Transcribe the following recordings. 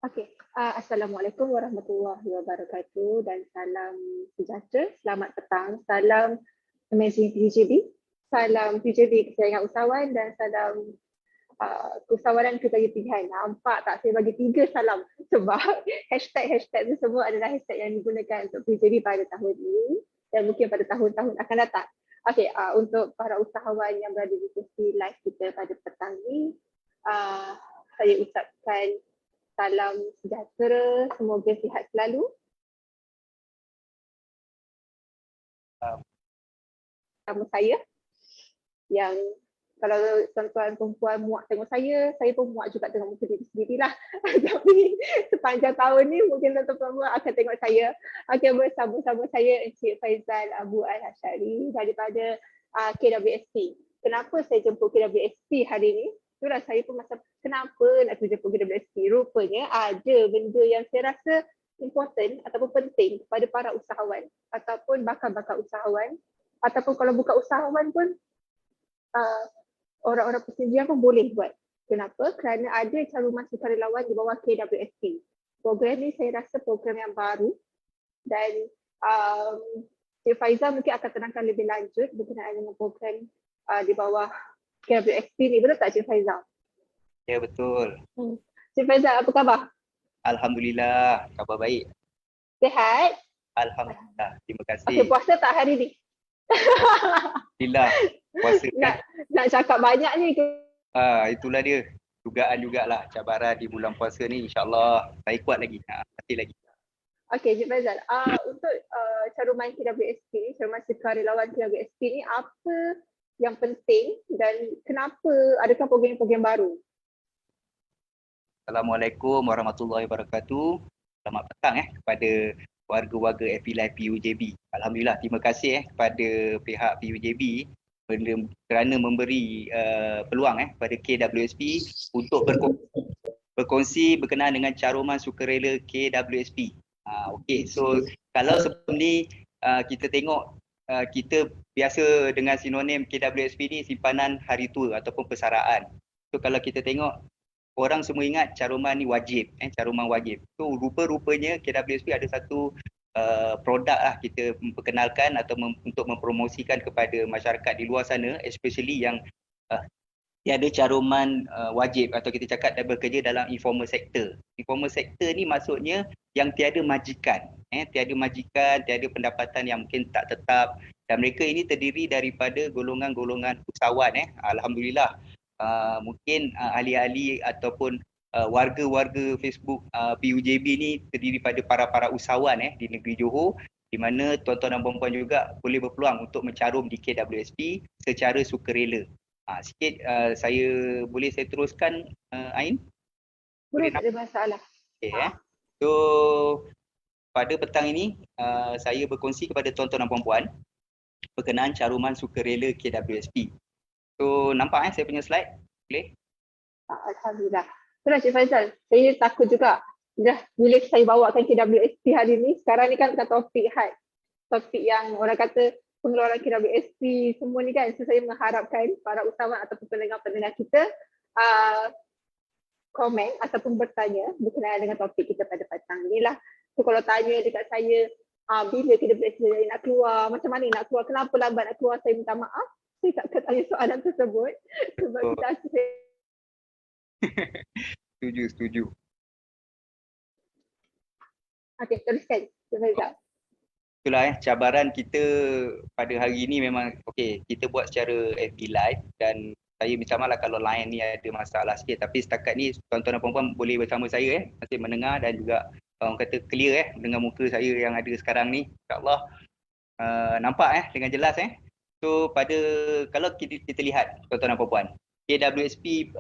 Okey, Assalamualaikum warahmatullahi wabarakatuh dan salam sejahtera, selamat petang, salam Amazing PUJB, salam PUJB kesayangan usahawan dan salam keusahawanan kesayangan pilihan. Nampak tak saya bagi 3 salam sebab hashtag tu semua adalah hashtag yang digunakan untuk PUJB pada tahun ini dan mungkin pada tahun-tahun akan datang. Okey, untuk para usahawan yang berada di sesi live kita pada petang ini, saya ucapkan salam sejahtera, semoga sihat selalu. Sama saya yang kalau tuan-tuan perempuan muak tengok saya pun muak juga tengok muka diri sendiri lah. Tapi sepanjang tahun ni mungkin tuan-tuan perempuan akan tengok saya akan bersama-sama saya Encik Faizal Abu Al-Hashari daripada KWSP. Kenapa saya jemput KWSP hari ni? Itulah saya pun masa kenapa nak jemput KWSP. Rupanya ada benda yang saya rasa important ataupun penting kepada para usahawan ataupun bakal-bakal usahawan ataupun kalau bukan usahawan pun orang-orang pekerja pun boleh buat. Kenapa? Kerana ada caruman sukarelawan di bawah KWSP. Program ni saya rasa program yang baru dan Cik Faizal mungkin akan terangkan lebih lanjut berkenaan dengan program di bawah KWSP ni. Betul tak Cik Faizal? Ya, betul. Cik Faizal, apa khabar? Alhamdulillah, khabar baik. Sihat? Alhamdulillah, terima kasih. Okey, puasa tak hari ni? Alhamdulillah, puasa kan. Nak cakap banyak ni ke? Itulah dia. Dugaan jugalah cabaran di bulan puasa ni, insyaAllah saya kuat lagi. Nanti lagi. Okey, Cik Faizal. Untuk caruman KWSP, caruman sukarelawan KWSP ni apa yang penting dan kenapa adakah program-program baru? Assalamualaikum warahmatullahi wabarakatuh. Selamat petang kepada warga-warga FB Live PUJB. Alhamdulillah, terima kasih kepada pihak PUJB kerana memberi peluang kepada KWSP untuk berkongsi berkenaan dengan caruman sukarela KWSP. Okey, so kalau sebelum ni kita tengok kita biasa dengan sinonim KWSP ni simpanan hari tua ataupun persaraan. So kalau kita tengok orang semua ingat caruman ni wajib, caruman wajib. So rupa-rupanya KWSP ada satu produk lah kita memperkenalkan atau untuk mempromosikan kepada masyarakat di luar sana, especially yang tiada caruman wajib atau kita cakap dah bekerja dalam informal sector. Informal sector ni maksudnya yang tiada majikan, tiada majikan, tiada pendapatan yang mungkin tak tetap dan mereka ini terdiri daripada golongan-golongan usahawan. Alhamdulillah. Mungkin ahli-ahli ataupun warga-warga Facebook PUJB ni terdiri pada para usahawan di negeri Johor di mana tuan-tuan dan puan-puan juga boleh berpeluang untuk mencarum di KWSP secara sukarela. Sikit boleh saya teruskan Ain? Boleh, tak ada masalah. Okay, So pada petang ini saya berkongsi kepada tuan-tuan dan puan-puan berkenaan caruman sukarela KWSP. So nampak saya punya slide? Boleh? Alhamdulillah. Itulah Cik Faizal, saya takut juga. Dah bila saya bawakan KWSP hari ni, sekarang ni kan kita topik hard. Topik yang orang kata pengeluaran KWSP semua ni kan. So saya mengharapkan para usahawan ataupun pendengar-pendengar kita komen ataupun bertanya berkenaan dengan topik kita pada petang ni lah. So kalau tanya dekat saya, bila KWSP nak keluar, macam mana nak keluar, kenapa lambat nak keluar, saya minta maaf. Saya tak akan tanya soalan tersebut sebab kita Setuju. Okey, teruskan. Itulah cabaran kita pada hari ini memang kita buat secara FB Live dan saya minta maaf kalau line ni ada masalah sikit tapi setakat ni tuan-tuan dan puan-puan boleh bersama saya masih mendengar dan juga orang kata clear dengan muka saya yang ada sekarang ni. InsyaAllah nampak dengan jelas So kalau kita lihat tuan-tuan dan puan-puan, KWSP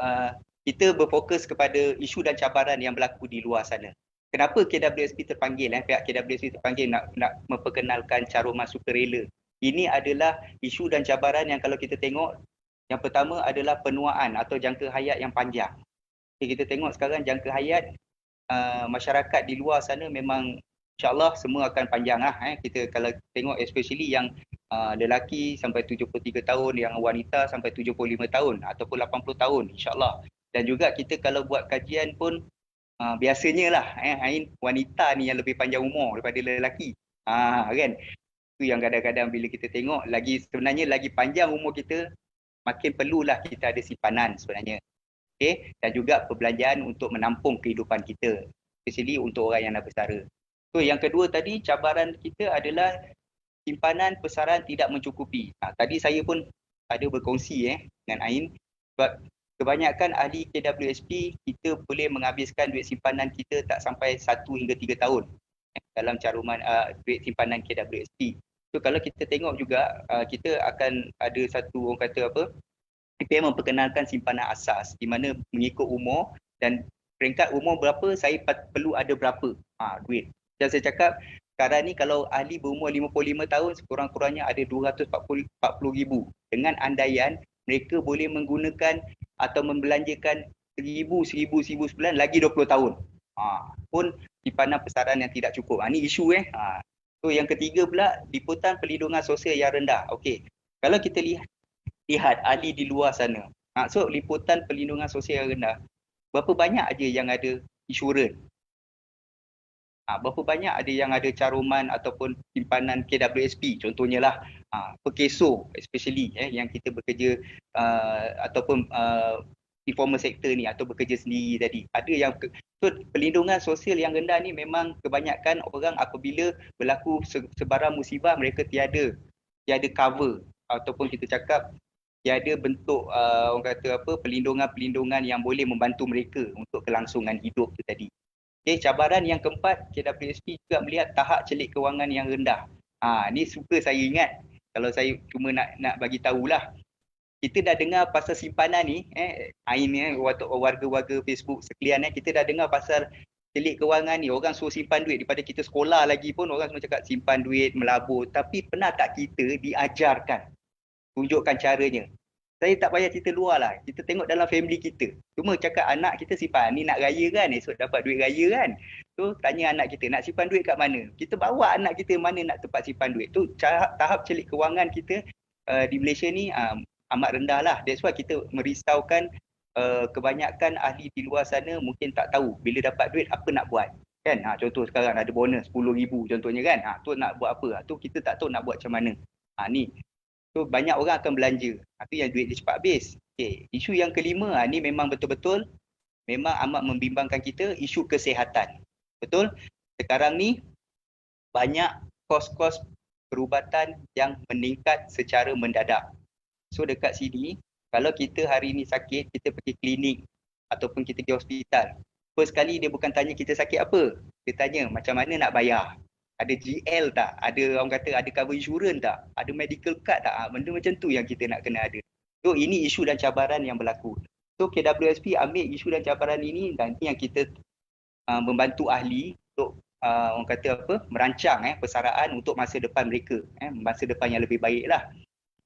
kita berfokus kepada isu dan cabaran yang berlaku di luar sana. Kenapa KWSP terpanggil, pihak KWSP terpanggil nak memperkenalkan caruman sukarela. Ini adalah isu dan cabaran yang kalau kita tengok, yang pertama adalah penuaan atau jangka hayat yang panjang. Kita tengok sekarang jangka hayat masyarakat di luar sana memang insyaAllah semua akan panjang lah. Kita kalau tengok especially yang lelaki sampai 73 tahun, yang wanita sampai 75 tahun ataupun 80 tahun insyaAllah. Dan juga kita kalau buat kajian pun biasanya lah Ain, wanita ni yang lebih panjang umur daripada lelaki. Kan? Itu yang kadang-kadang bila kita tengok sebenarnya lagi panjang umur kita, makin perlulah kita ada simpanan sebenarnya. Okay? Dan juga perbelanjaan untuk menampung kehidupan kita, especially untuk orang yang dah bersara. So yang kedua tadi, cabaran kita adalah simpanan pesaran tidak mencukupi. Tadi saya pun ada berkongsi dengan Ain, sebab kebanyakan ahli KWSP kita boleh menghabiskan duit simpanan kita tak sampai 1 hingga 3 tahun dalam caruman duit simpanan KWSP. So kalau kita tengok juga kita akan ada satu orang kata apa, PPM memperkenalkan simpanan asas di mana mengikut umur dan peringkat umur berapa saya perlu ada berapa duit. Dan saya cakap sekarang ni kalau ahli berumur 55 tahun sekurang-kurangnya ada 240,000 dengan andaian mereka boleh menggunakan atau membelanjakan 1,000 sebulan lagi 20 tahun. Pun simpanan pesaran yang tidak cukup. Ini isu So yang ketiga pula, liputan perlindungan sosial yang rendah. Okey. Kalau kita lihat ahli di luar sana. So liputan perlindungan sosial yang rendah. Berapa banyak aja yang ada insurans? Berapa banyak ada yang ada caruman ataupun simpanan KWSP contohnya lah, Perkeso especially yang kita bekerja ataupun informal sector ni atau bekerja sendiri tadi, ada yang so, perlindungan sosial yang rendah ni memang kebanyakan orang apabila berlaku sebarang musibah mereka tiada cover ataupun kita cakap tiada bentuk orang kata apa, perlindungan yang boleh membantu mereka untuk kelangsungan hidup tu tadi. Okay, cabaran yang keempat, KWSP juga melihat tahap celik kewangan yang rendah. Ni suka saya ingat. Kalau saya cuma nak bagi tahulah. Kita dah dengar pasal simpanan ni, Ain ni, warga-warga Facebook sekalian, kita dah dengar pasal celik kewangan ni. Orang suruh simpan duit daripada kita sekolah lagi pun orang semua cakap simpan duit, melabur. Tapi pernah tak kita diajarkan, tunjukkan caranya? Saya tak payah cerita luar lah. Kita tengok dalam family kita. Cuma cakap anak kita simpan. Ni nak raya kan? Esok dapat duit raya kan? So tanya anak kita, nak simpan duit kat mana? Kita bawa anak kita mana nak tempat simpan duit. Tu tahap celik kewangan kita di Malaysia ni amat rendah lah. That's why kita merisaukan kebanyakan ahli di luar sana mungkin tak tahu bila dapat duit apa nak buat. Kan? Contoh sekarang ada bonus 10,000 contohnya kan? Tu nak buat apa? Tu kita tak tahu nak buat macam mana. Ni. So banyak orang akan belanja. Itu yang duit dia cepat habis. Okay. Isu yang kelima, ni memang betul-betul memang amat membimbangkan kita, isu kesihatan. Betul? Sekarang ni banyak kos-kos perubatan yang meningkat secara mendadak. So dekat sini, kalau kita hari ni sakit, kita pergi klinik ataupun kita pergi hospital. First kali dia bukan tanya kita sakit apa. Dia tanya macam mana nak bayar. Ada GL tak? Ada orang kata ada cover insurance tak? Ada medical card tak? Benda macam tu yang kita nak kena ada. So ini isu dan cabaran yang berlaku. So KWSP ambil isu dan cabaran ini dan ini yang kita membantu ahli untuk orang kata apa? Merancang persaraan untuk masa depan mereka. Masa depan yang lebih baik lah.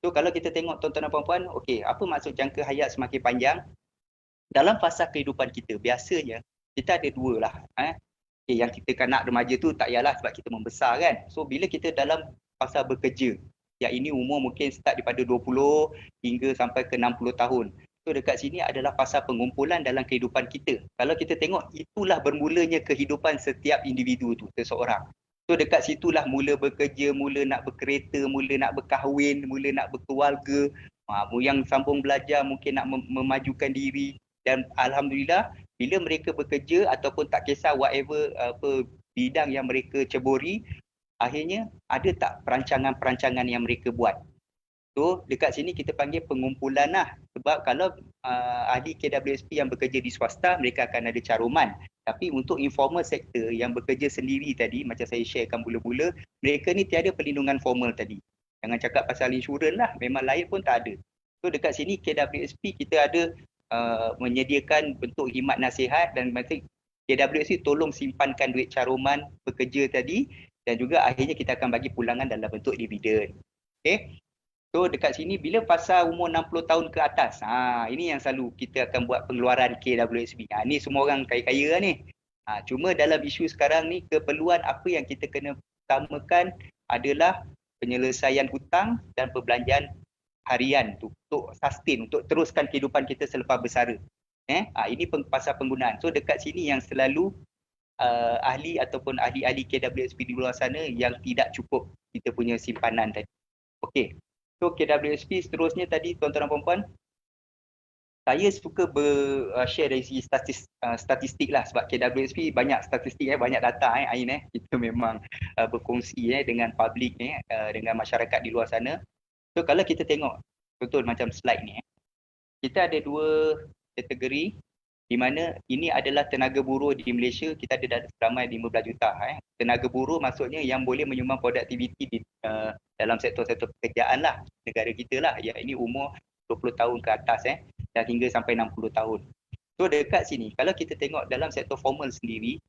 So kalau kita tengok tuan-tuan dan puan-puan, okey, apa maksud jangka hayat semakin panjang? Dalam fasa kehidupan kita, biasanya kita ada dua lah. Yang kita kanak remaja tu tak yalah sebab kita membesar kan. So bila kita dalam fasa bekerja, yang ini umur mungkin start daripada 20 hingga sampai ke 60 tahun. So dekat sini adalah fasa pengumpulan dalam kehidupan kita. Kalau kita tengok, itulah bermulanya kehidupan setiap individu tu, seseorang. So dekat situlah mula bekerja, mula nak berkereta, mula nak berkahwin, mula nak berkeluarga. Yang sambung belajar mungkin nak memajukan diri. Dan Alhamdulillah, bila mereka bekerja ataupun tak kisah whatever bidang yang mereka ceburi, akhirnya ada tak perancangan-perancangan yang mereka buat. So dekat sini kita panggil pengumpulan lah. Sebab kalau ahli KWSP yang bekerja di swasta, mereka akan ada caruman. Tapi untuk informal sector yang bekerja sendiri tadi, macam saya sharekan mula-mula, mereka ni tiada perlindungan formal tadi. Jangan cakap pasal insurans lah, memang lain pun tak ada. So dekat sini KWSP kita ada menyediakan bentuk khidmat nasihat dan KWSP tolong simpankan duit caruman pekerja tadi dan juga akhirnya kita akan bagi pulangan dalam bentuk dividen. Okay. So dekat sini bila fasa umur 60 tahun ke atas, ini yang selalu kita akan buat pengeluaran KWSP. Ni semua orang kaya-kaya lah ni. Cuma dalam isu sekarang ni keperluan apa yang kita kena utamakan adalah penyelesaian hutang dan perbelanjaan harian tu untuk sustain, untuk teruskan kehidupan kita selepas bersara. Ini pasal penggunaan. So dekat sini yang selalu ahli ataupun ahli-ahli KWSP di luar sana yang tidak cukup kita punya simpanan tadi. Okey. So KWSP seterusnya tadi tuan-tuan dan puan-puan, saya suka share dari segi statistik lah, sebab KWSP banyak statistik, banyak data Ain. Kita memang berkongsi dengan public dengan masyarakat di luar sana. So kalau kita tengok betul macam slide ni, kita ada dua kategori di mana ini adalah tenaga buruh di Malaysia. Kita ada ramai 15 juta. Tenaga buruh maksudnya yang boleh menyumbang produktiviti di dalam sektor-sektor pekerjaan lah negara kita lah. Ya, ini umur 20 tahun ke atas dan hingga sampai 60 tahun. So dekat sini kalau kita tengok dalam sektor formal sendiri,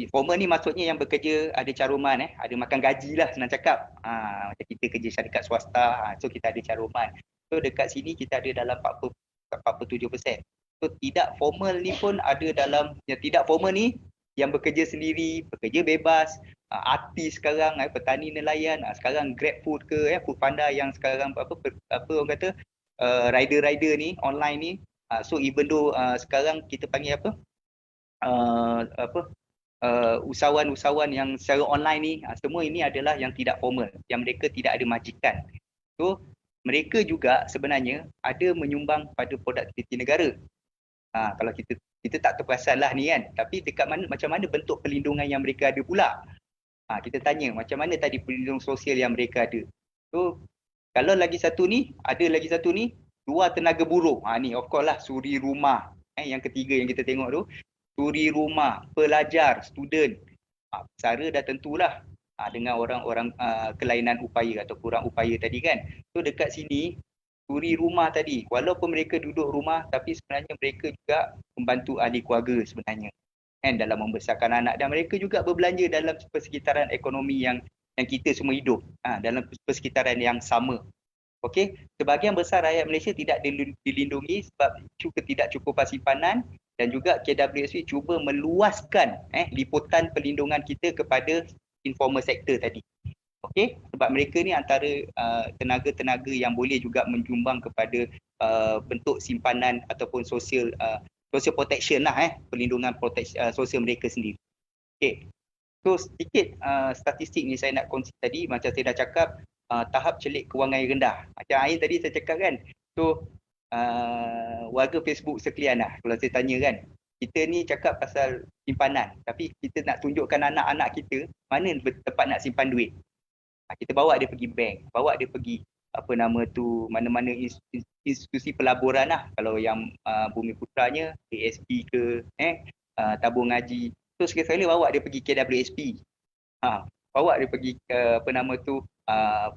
formal ni maksudnya yang bekerja ada caruman, ada makan gaji lah senang cakap. Macam kita kerja syarikat swasta, so kita ada caruman. So dekat sini kita ada dalam 47%. So tidak formal ni pun ada dalam, yang tidak formal ni yang bekerja sendiri, bekerja bebas, artis sekarang, petani nelayan, sekarang Grab Food ke, Foodpanda yang sekarang apa orang kata rider-rider ni online ni. So even though sekarang kita panggil usahawan-usahawan yang secara online ni, semua ini adalah yang tidak formal, yang mereka tidak ada majikan. So mereka juga sebenarnya ada menyumbang pada produktiviti negara. Kalau kita tak terperasan lah ni kan, tapi dekat mana, macam mana bentuk perlindungan yang mereka ada pula. Kita tanya macam mana tadi perlindungan sosial yang mereka ada. So kalau lagi satu ni, luar tenaga buruh. Ni of course lah suri rumah. Yang ketiga yang kita tengok tu, suri rumah, pelajar, student. Pesara dah tentulah dengan orang-orang kelainan upaya atau kurang upaya tadi kan. So dekat sini suri rumah tadi, walaupun mereka duduk rumah tapi sebenarnya mereka juga membantu ahli keluarga sebenarnya dalam membesarkan anak, dan mereka juga berbelanja dalam persekitaran ekonomi yang kita semua hidup dalam persekitaran yang sama. Okey, sebahagian besar rakyat Malaysia tidak dilindungi sebab ketidakcukupan simpanan, dan juga KWSP cuba meluaskan liputan perlindungan kita kepada informal sector tadi. Okey, sebab mereka ni antara tenaga-tenaga yang boleh juga menyumbang kepada bentuk simpanan ataupun social protection lah, perlindungan sosial mereka sendiri. Okey. So sedikit statistik ni saya nak kongsi tadi, macam saya dah cakap, tahap celik kewangan yang rendah. Macam Ain tadi saya cakap kan. So warga Facebook sekalian lah, kalau saya tanya kan, kita ni cakap pasal simpanan, tapi kita nak tunjukkan anak-anak kita mana tempat nak simpan duit. Kita bawa dia pergi bank, bawa dia pergi mana-mana institusi pelaburan lah. Kalau yang Bumi Putranya, ASP ke, tabung ngaji. So sekali-sekala bawa dia pergi KWSP. Bawa dia pergi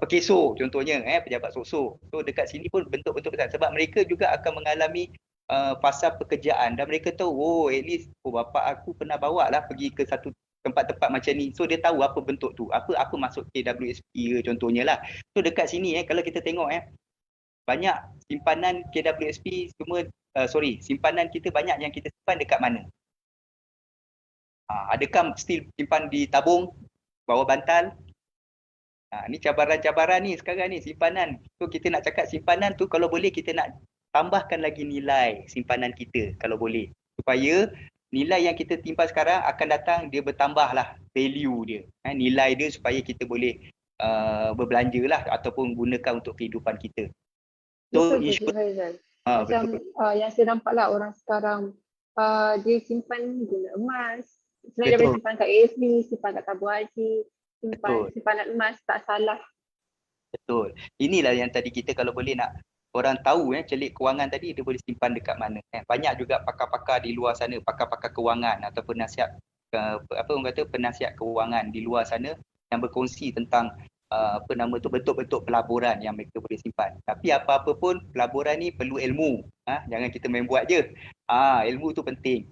Pekeso contohnya, pejabat sosok. So dekat sini pun bentuk-bentuk besar, sebab mereka juga akan mengalami fasa pekerjaan, dan mereka tahu, at least bapak aku pernah bawa lah pergi ke satu tempat-tempat macam ni. So dia tahu apa bentuk tu, apa masuk KWSP contohnya lah. So dekat sini kalau kita tengok banyak simpanan KWSP semua, simpanan kita banyak yang kita simpan dekat mana? Adakah still simpan di tabung, bawah bantal? Ni cabaran-cabaran ni sekarang ni, simpanan. So kita nak cakap simpanan tu, kalau boleh kita nak tambahkan lagi nilai simpanan kita kalau boleh, supaya nilai yang kita timpan sekarang akan datang dia bertambah lah value dia, nilai dia, supaya kita boleh berbelanja lah ataupun gunakan untuk kehidupan kita. So betul, Haizal. Macam yang saya nampak lah orang sekarang dia simpan guna emas. Sebenarnya dia boleh simpan kat ASB, simpan kat tabung haji, simpanan emas, tak salah. Betul. Inilah yang tadi kita kalau boleh nak orang tahu celik kewangan tadi, dia boleh simpan dekat mana. Banyak juga pakar-pakar di luar sana, pakar-pakar kewangan atau penasihat penasihat kewangan di luar sana yang berkongsi tentang bentuk-bentuk pelaburan yang mereka boleh simpan. Tapi apa-apa pun pelaburan ni perlu ilmu. Jangan kita main buat je. Ilmu tu penting.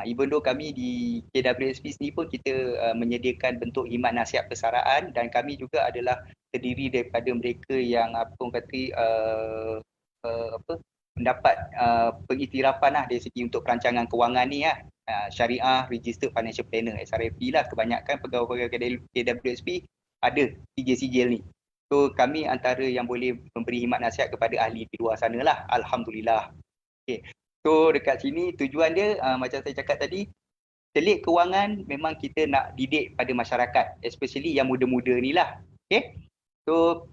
Even though kami di KWSP sendiri pun kita menyediakan bentuk khidmat nasihat persaraan, dan kami juga adalah terdiri daripada mereka yang mendapat pengiktirafan lah dari segi untuk perancangan kewangan ni Syariah Registered Financial Planner, SRFP lah. Kebanyakan pegawai-pegawai KWSP ada sijil-sijil ni. So kami antara yang boleh memberi khidmat nasihat kepada ahli di luar sana lah, alhamdulillah. Okay. So dekat sini tujuan dia macam saya cakap tadi, Telik kewangan memang kita nak didik pada masyarakat, especially yang muda-muda ni lah. Okay. So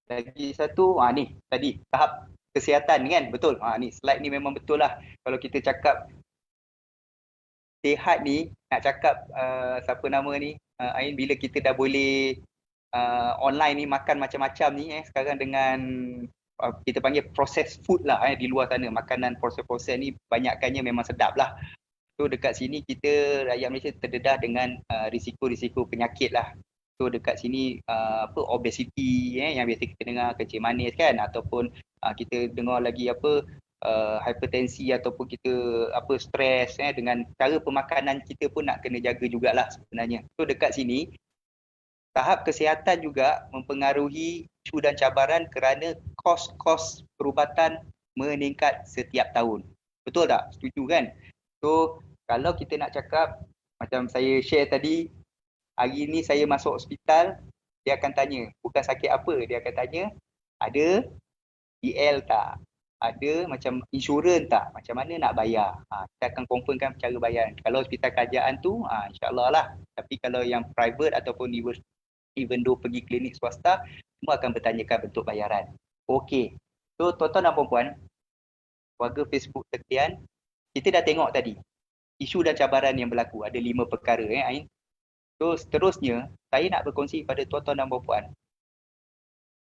lagi satu, ni tadi tahap kesihatan kan, betul. Ni slide ni memang betul lah. Kalau kita cakap sihat ni, nak cakap siapa nama ni, Ain, bila kita dah boleh online ni makan macam-macam ni sekarang dengan kita panggil processed food lah di luar sana, makanan proses-proses ni banyakkannya memang sedap lah. So dekat sini kita rakyat Malaysia terdedah dengan risiko-risiko penyakit lah. So dekat sini obesity yang biasa kita dengar, kencing manis kan, ataupun kita dengar lagi hipertensi ataupun kita stres dengan cara pemakanan kita pun nak kena jaga jugalah sebenarnya. So dekat sini tahap kesihatan juga mempengaruhi isu dan cabaran kerana kos-kos perubatan meningkat setiap tahun. Betul tak? Setuju kan? So kalau kita nak cakap macam saya share tadi, hari ni saya masuk hospital, dia akan tanya, bukan sakit apa, dia akan tanya ada DL tak? Ada macam insurans tak? Macam mana nak bayar? Kita akan confirmkan cara bayar. Kalau hospital kerajaan tu, insyaAllah lah. Tapi kalau yang private ataupun even though pergi klinik swasta, semua akan bertanyakan bentuk bayaran. Okey. So tuan-tuan dan puan-puan, warga Facebook sekian, kita dah tengok tadi isu dan cabaran yang berlaku. Ada 5 perkara Ain. So seterusnya, saya nak berkongsi kepada tuan-tuan dan puan-puan,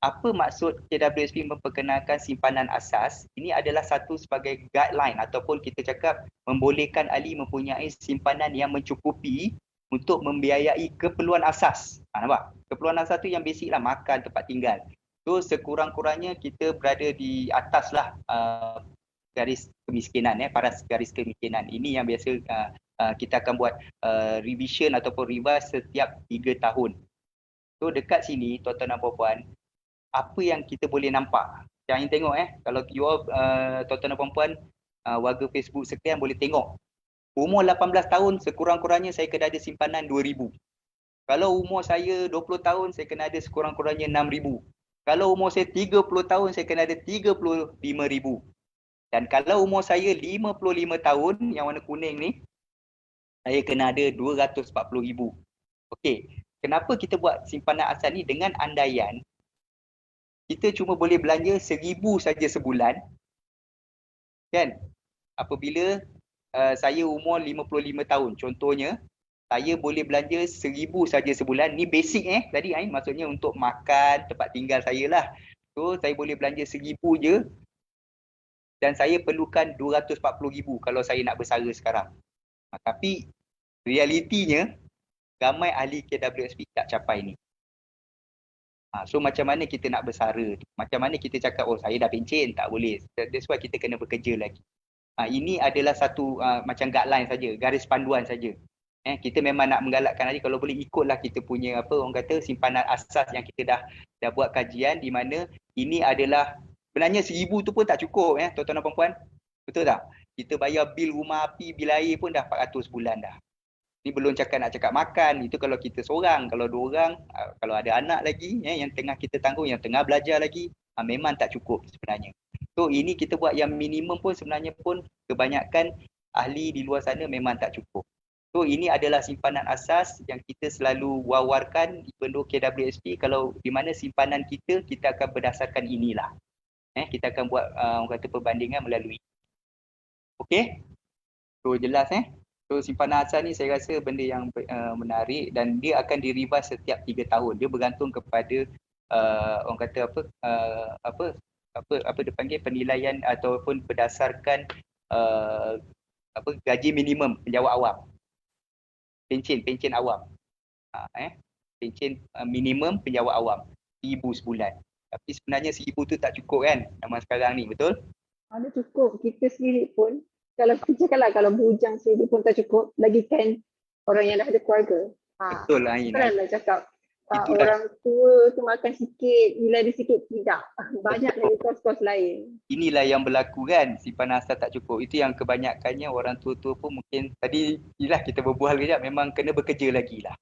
apa maksud KWSP memperkenalkan simpanan asas? Ini adalah satu sebagai guideline ataupun kita cakap membolehkan ahli mempunyai simpanan yang mencukupi untuk membiayai keperluan asas. Nampak? Keperluan asas tu yang basic lah, makan, tempat tinggal. So sekurang-kurangnya kita berada di atas lah garis kemiskinan, paras garis kemiskinan. Ini yang biasa kita akan buat revision ataupun revise setiap 3 tahun. So dekat sini tuan-tuan dan puan-puan, apa yang kita boleh nampak? Jangan tengok kalau you all tuan-tuan dan puan-puan warga Facebook sekian boleh tengok. Umur 18 tahun sekurang-kurangnya saya kena ada simpanan 2,000. Kalau umur saya 20 tahun saya kena ada sekurang-kurangnya 6,000. Kalau umur saya 30 tahun saya kena ada 35,000. Dan kalau umur saya 55 tahun yang warna kuning ni, saya kena ada 240,000. Okey, kenapa kita buat simpanan asas ni dengan andaian kita cuma boleh belanja 1,000 saja sebulan, kan? Apabila saya umur 55 tahun, contohnya, saya boleh belanja 1,000 saja sebulan. Ni basic tadi maksudnya untuk makan, tempat tinggal saya lah. So saya boleh belanja 1,000 je dan saya perlukan 240,000 kalau saya nak bersara sekarang. Tapi realitinya ramai ahli KWSP tak capai ni. So macam mana kita nak bersara? Macam mana kita cakap, saya dah pencen, tak boleh. That's why kita kena bekerja lagi. Ini adalah satu macam guideline saja, garis panduan saja. Kita memang nak menggalakkan lagi, kalau boleh ikutlah kita punya orang kata simpanan asas yang kita dah buat kajian, di mana ini adalah sebenarnya 1,000 tu pun tak cukup tuan-tuan dan puan-puan. Betul tak? Kita bayar bil rumah api, bil air pun dah 400 bulan dah. Ni belum nak cakap makan, itu kalau kita seorang. Kalau 2 orang, kalau ada anak lagi yang tengah kita tanggung, yang tengah belajar lagi, memang tak cukup sebenarnya. So ini kita buat yang minimum pun sebenarnya pun kebanyakan ahli di luar sana memang tak cukup. So ini adalah simpanan asas yang kita selalu wawarkan di penduduk KWSP, kalau di mana simpanan kita akan berdasarkan inilah. Kita akan buat orang kata perbandingan melalui. Okey? So jelas So simpanan asas ni saya rasa benda yang menarik dan dia akan direvise setiap 3 tahun. Dia bergantung kepada orang kata apa dipanggil penilaian ataupun berdasarkan gaji minimum penjawat awam. Pencen awam. Pencen minimum penjawat awam 1,000 sebulan. Tapi sebenarnya 1,000 tu tak cukup kan zaman sekarang ni, betul? Ada cukup. Kita sendiri pun kalau kita cakaplah kalau bujang sendiri pun tak cukup, lagi kan orang yang dah ada keluarga. Betul lah Ain. Kan lah cakap orang tua tu makan sikit, bila ada sikit tidak. Banyak lagi kos-kos lain. Inilah yang berlaku kan, simpanan asas tak cukup. Itu yang kebanyakannya orang tua-tua pun mungkin tadi kita berbual kejap, memang kena bekerja lagi lah.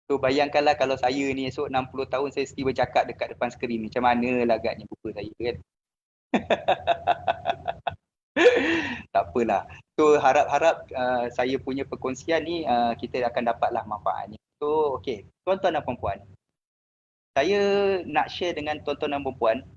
So bayangkanlah kalau saya ni esok 60 tahun saya mesti bercakap dekat depan skrin, macam mana lah agaknya buku saya kan. Tak apalah. So harap-harap saya punya perkongsian ni kita akan dapatlah manfaatnya. So okey, tuan-tuan dan puan-puan, saya nak share dengan tuan-tuan dan puan-puan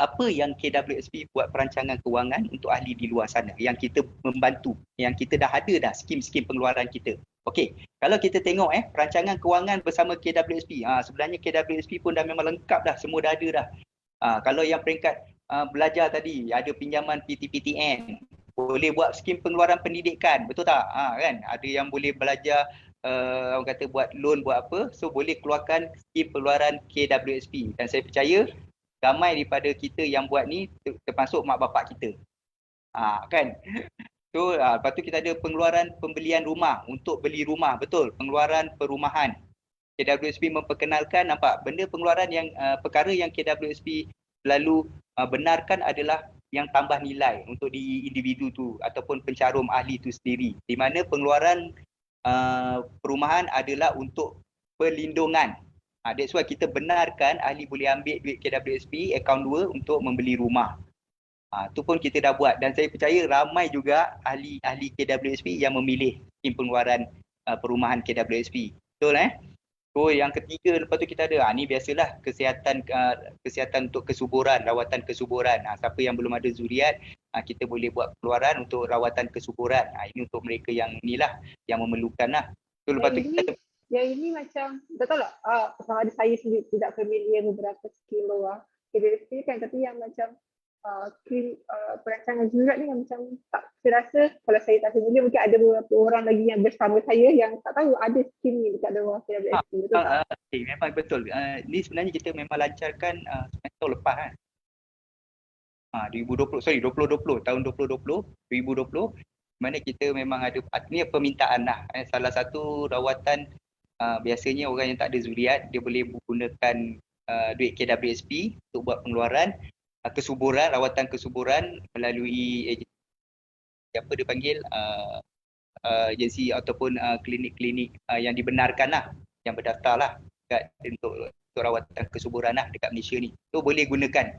apa yang KWSP buat perancangan kewangan untuk ahli di luar sana yang kita membantu, yang kita dah ada dah skim-skim pengeluaran kita. Okey, kalau kita tengok perancangan kewangan bersama KWSP, sebenarnya KWSP pun dah memang lengkap dah, semua dah ada dah. Kalau yang peringkat belajar tadi ada pinjaman PTPTN, boleh buat skim pengeluaran pendidikan, betul tak? Kan ada yang boleh belajar orang kata buat loan buat apa, so boleh keluarkan skim pengeluaran KWSP dan saya percaya ramai daripada kita yang buat ni termasuk mak bapak kita. Kan? So lepas tu kita ada pengeluaran pembelian rumah untuk beli rumah, betul, pengeluaran perumahan. KWSP memperkenalkan, nampak benda pengeluaran yang perkara yang KWSP selalu benarkan adalah yang tambah nilai untuk di individu tu ataupun pencarum ahli tu sendiri, di mana pengeluaran perumahan adalah untuk perlindungan. That's why kita benarkan ahli boleh ambil duit KWSP akaun 2 untuk membeli rumah. Tu pun kita dah buat dan saya percaya ramai juga ahli KWSP yang memilih skim pengeluaran perumahan KWSP. Betul So yang ketiga lepas tu kita ada ni biasalah kesihatan untuk kesuburan, rawatan kesuburan. Siapa yang belum ada zuriat, kita boleh buat pengeluaran untuk rawatan kesuburan. Ini untuk mereka yang inilah yang memerlukanlah. So lepas tu kita yang ini macam tak tahu lah, pasal ada saya sendiri tidak familiar beberapa skill bawah KWSP kan, tapi yang macam perancangan zuriat ni yang macam tak, saya rasa kalau saya tak familiar mungkin ada beberapa orang lagi yang bersama saya yang tak tahu ada skim ni dekat bawah KWSP, betul tak? Memang betul. Ni sebenarnya kita memang lancarkan semester lepas 2020, tahun 2020, mana kita memang ada ni permintaan lah. Salah satu rawatan biasanya orang yang tak ada zuriat dia boleh menggunakan duit KWSP untuk buat pengeluaran kesuburan, rawatan kesuburan melalui apa dia panggil agensi ataupun klinik-klinik yang dibenarkan lah, yang berdaftar lah untuk rawatan kesuburan lah dekat Malaysia ni. So boleh gunakan